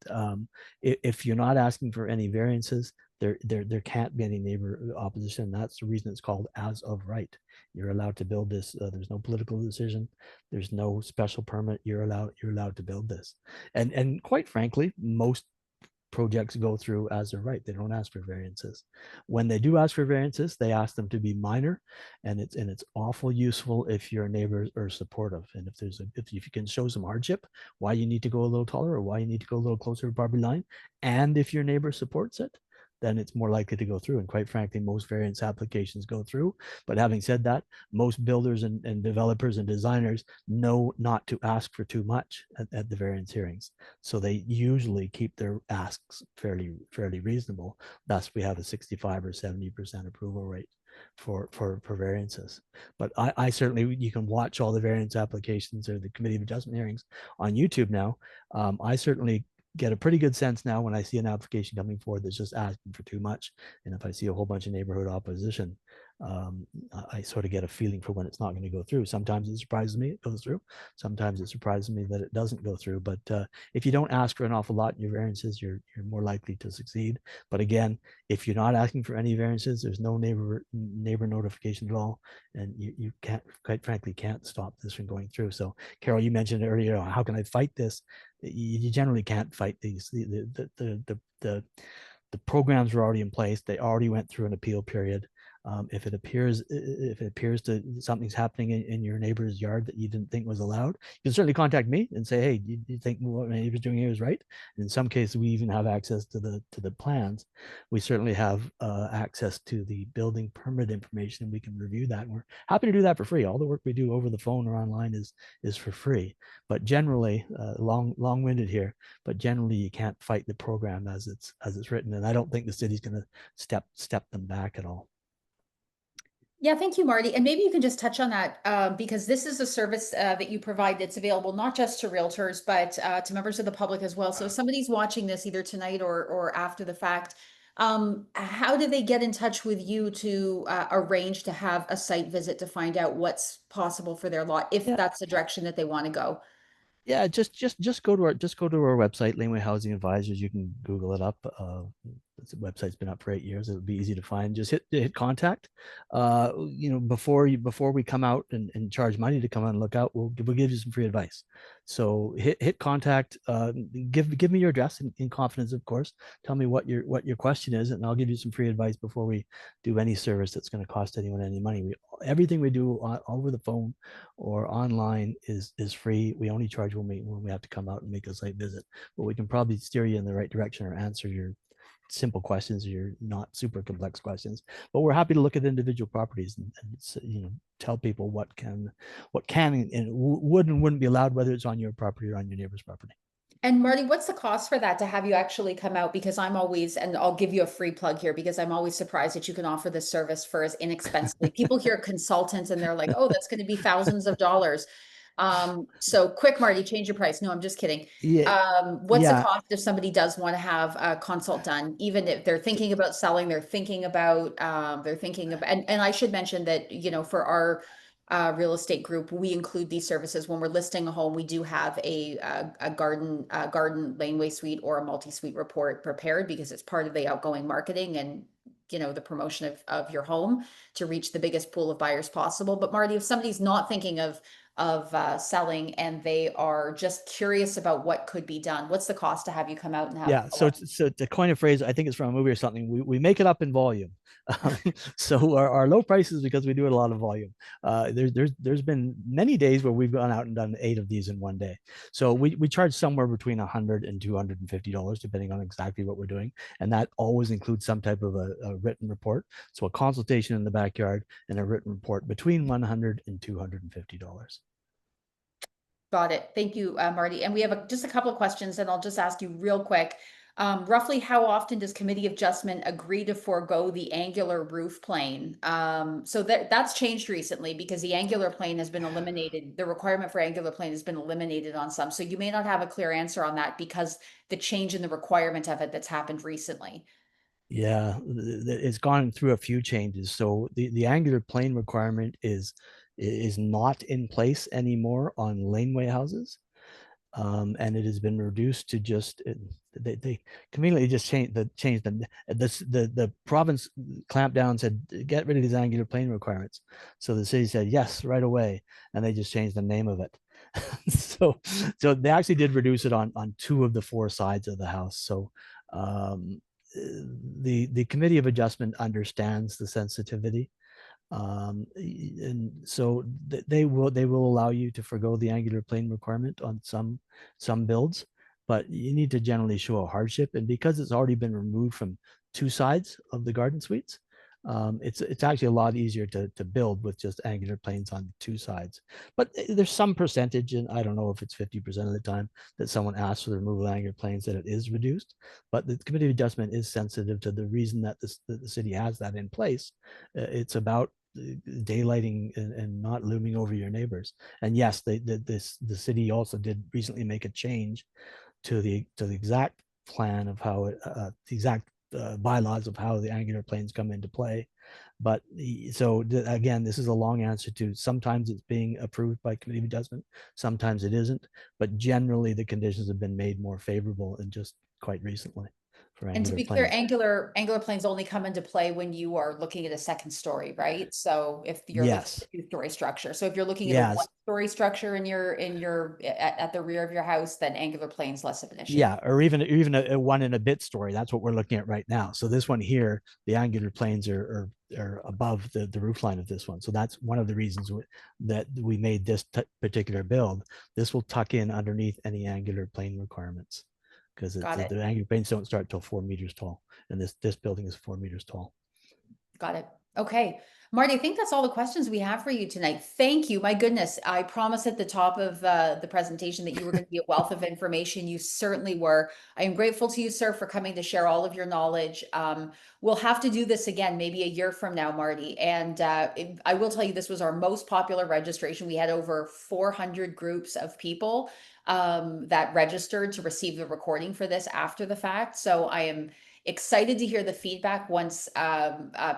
if you're not asking for any variances, there can't be any neighbor opposition. That's the reason it's called as of right. You're allowed to build this. There's no political decision. There's no special permit. You're allowed to build this. And quite frankly, most projects go through as of right. They don't ask for variances. When they do ask for variances, they ask them to be minor, and it's awful useful if your neighbors are supportive. And if you can show some hardship, why you need to go a little taller or why you need to go a little closer to the property line, and if your neighbor supports it, then it's more likely to go through. And quite frankly, most variance applications go through. But having said that, most builders and developers and designers know not to ask for too much at the variance hearings. So they usually keep their asks fairly reasonable. Thus, we have a 65 or 70% approval rate for variances. But I certainly, you can watch all the variance applications or the committee of adjustment hearings on YouTube now. I certainly get a pretty good sense now when I see an application coming forward that's just asking for too much. And if I see a whole bunch of neighborhood opposition, I sort of get a feeling for when it's not going to go through. Sometimes it surprises me it goes through. Sometimes it surprises me that it doesn't go through. But if you don't ask for an awful lot in your variances, you're more likely to succeed. But again, if you're not asking for any variances, there's no neighbor notification at all, and you can't, quite frankly, can't stop this from going through. So, Carol, you mentioned earlier, how can I fight this? You generally can't fight these. The programs are already in place. They already went through an appeal period. If it appears that something's happening in your neighbor's yard that you didn't think was allowed, you can certainly contact me and say, hey, do you think what my neighbor's doing here is right? And in some cases, we even have access to the plans. We certainly have access to the building permit information, and we can review that. And we're happy to do that for free. All the work we do over the phone or online is for free. But generally, long-winded here, but generally you can't fight the program as it's written. And I don't think the city's going to step them back at all. Yeah, thank you, Marty. And maybe you can just touch on that, because this is a service that you provide that's available not just to realtors, but to members of the public as well. So if somebody's watching this either tonight or after the fact, how do they get in touch with you to arrange to have a site visit to find out what's possible for their lot, if Yeah, that's the direction that they want to go? yeah, just go to our website, Laneway Housing Advisors. You can Google it up. The website's been up for 8 years. It would be easy to find. Just hit contact. Before we come out and charge money to come out and look out, we'll give you some free advice. So hit contact. Give me your address in confidence, of course. Tell me what your question is, and I'll give you some free advice before we do any service that's going to cost anyone any money. Everything we do over the phone or online is free. We only charge when we have to come out and make a site visit, but we can probably steer you in the right direction or answer your simple questions or your not super complex questions. But we're happy to look at individual properties and tell people what can and wouldn't be allowed, whether it's on your property or on your neighbor's property. And Marty, what's the cost for that to have you actually come out? Because I'm always, and I'll give you a free plug here because I'm always surprised that you can offer this service for as inexpensively. People hear consultants and they're like, oh, that's going to be thousands of dollars. So quick, Marty, change your price. No, I'm just kidding. Yeah, What's the yeah, cost if somebody does want to have a consult done, even if they're thinking about selling, they're thinking about, and I should mention that, for our real estate group, we include these services when we're listing a home. We do have a garden laneway suite or a multi-suite report prepared because it's part of the outgoing marketing and the promotion of your home to reach the biggest pool of buyers possible. But Marty, if somebody's not thinking of selling and they are just curious about what could be done, what's the cost to have you come out and have yeah. So to coin a phrase, I think it's from a movie or something. We make it up in volume. So our low prices because we do it a lot of volume. There's been many days where we've gone out and done 8 of these in one day. So we charge somewhere between $100 and $250 depending on exactly what we're doing, and that always includes some type of a written report. So a consultation in the backyard and a written report between $100 and $250. Got it. Thank you, Marty. And we have just a couple of questions, and I'll just ask you real quick. Roughly, how often does committee of adjustment agree to forego the angular roof plane? So that's changed recently because the angular plane has been eliminated. The requirement for angular plane has been eliminated on some. So you may not have a clear answer on that because the change in the requirement of it that's happened recently. Yeah, it's gone through a few changes. So the angular plane requirement is not in place anymore on laneway houses, and it has been reduced to just they conveniently just changed the province clamped down and said get rid of these angular plane requirements. So the city said yes right away, and they just changed the name of it. so so they actually did reduce it on 2 of the 4 sides of the house. So um, the committee of adjustment understands the sensitivity, and so they will allow you to forego the angular plane requirement on some builds, but you need to generally show a hardship, and because it's already been removed from 2 sides of the garden suites, it's actually a lot easier to build with just angular planes on 2 sides. But there's some percentage, and I don't know if it's 50% of the time that someone asks for the removal of angular planes that it is reduced. But the committee of adjustment is sensitive to the reason that the city has that in place. It's about daylighting and not looming over your neighbors. And yes, the city also did recently make a change to the exact plan of how the exact bylaws of how the angular planes come into play. But so again, this is a long answer to sometimes it's being approved by committee of adjustment, sometimes it isn't, but generally the conditions have been made more favorable and just quite recently for And to angular be clear, planes. angular planes only come into play when you are looking at a second story, right? So if you're looking at Yes. a two-story structure, so if you're looking at a Yes. one-story structure at the rear of your house, then angular plane's less of an issue. Yeah, or even a 1 and a bit story. That's what we're looking at right now. So this one here, the angular planes are above the roof line of this one. So that's one of the reasons that we made this particular build. This will tuck in underneath any angular plane requirements because Got it. the angular planes don't start till 4 meters tall, and this building is 4 meters tall. Got it. Okay. Marty, I think that's all the questions we have for you tonight. Thank you. My goodness, I promised at the top of the presentation that you were going to be a wealth of information. You certainly were. I am grateful to you, sir, for coming to share all of your knowledge. We'll have to do this again, maybe a year from now, Marty. And I will tell you, this was our most popular registration. We had over 400 groups of people that registered to receive the recording for this after the fact. So I am Excited to hear the feedback once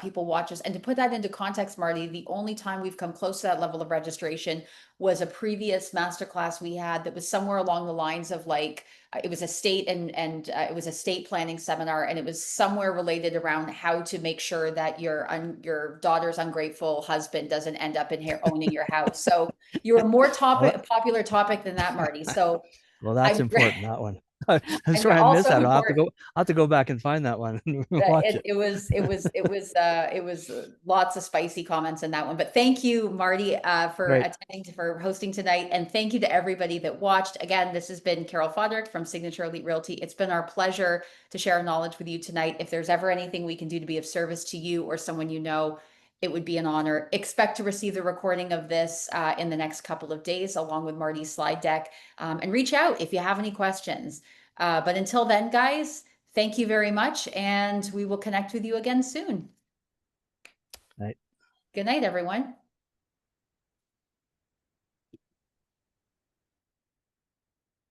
people watch us. And to put that into context, Marty, the only time we've come close to that level of registration was a previous masterclass we had that was somewhere along the lines of like, it was a state and it was a state planning seminar, and it was somewhere related around how to make sure that your daughter's ungrateful husband doesn't end up in here owning your house. So you were more Well, popular topic than that, Marty. So well, that's I'm important, that one. I'm and sorry I missed also that. important. I'll have to go back and find that one and watch it. It was lots of spicy comments in that one. But thank you, Marty, for Great. attending, for hosting tonight, and thank you to everybody that watched. Again, this has been Carol Foderick from Signature Elite Realty. It's been our pleasure to share our knowledge with you tonight. If there's ever anything we can do to be of service to you or someone you know, it would be an honor. Expect to receive the recording of this in the next couple of days, along with Marty's slide deck, and reach out if you have any questions. But until then, guys, thank you very much, and we will connect with you again soon. Right. Good night, everyone.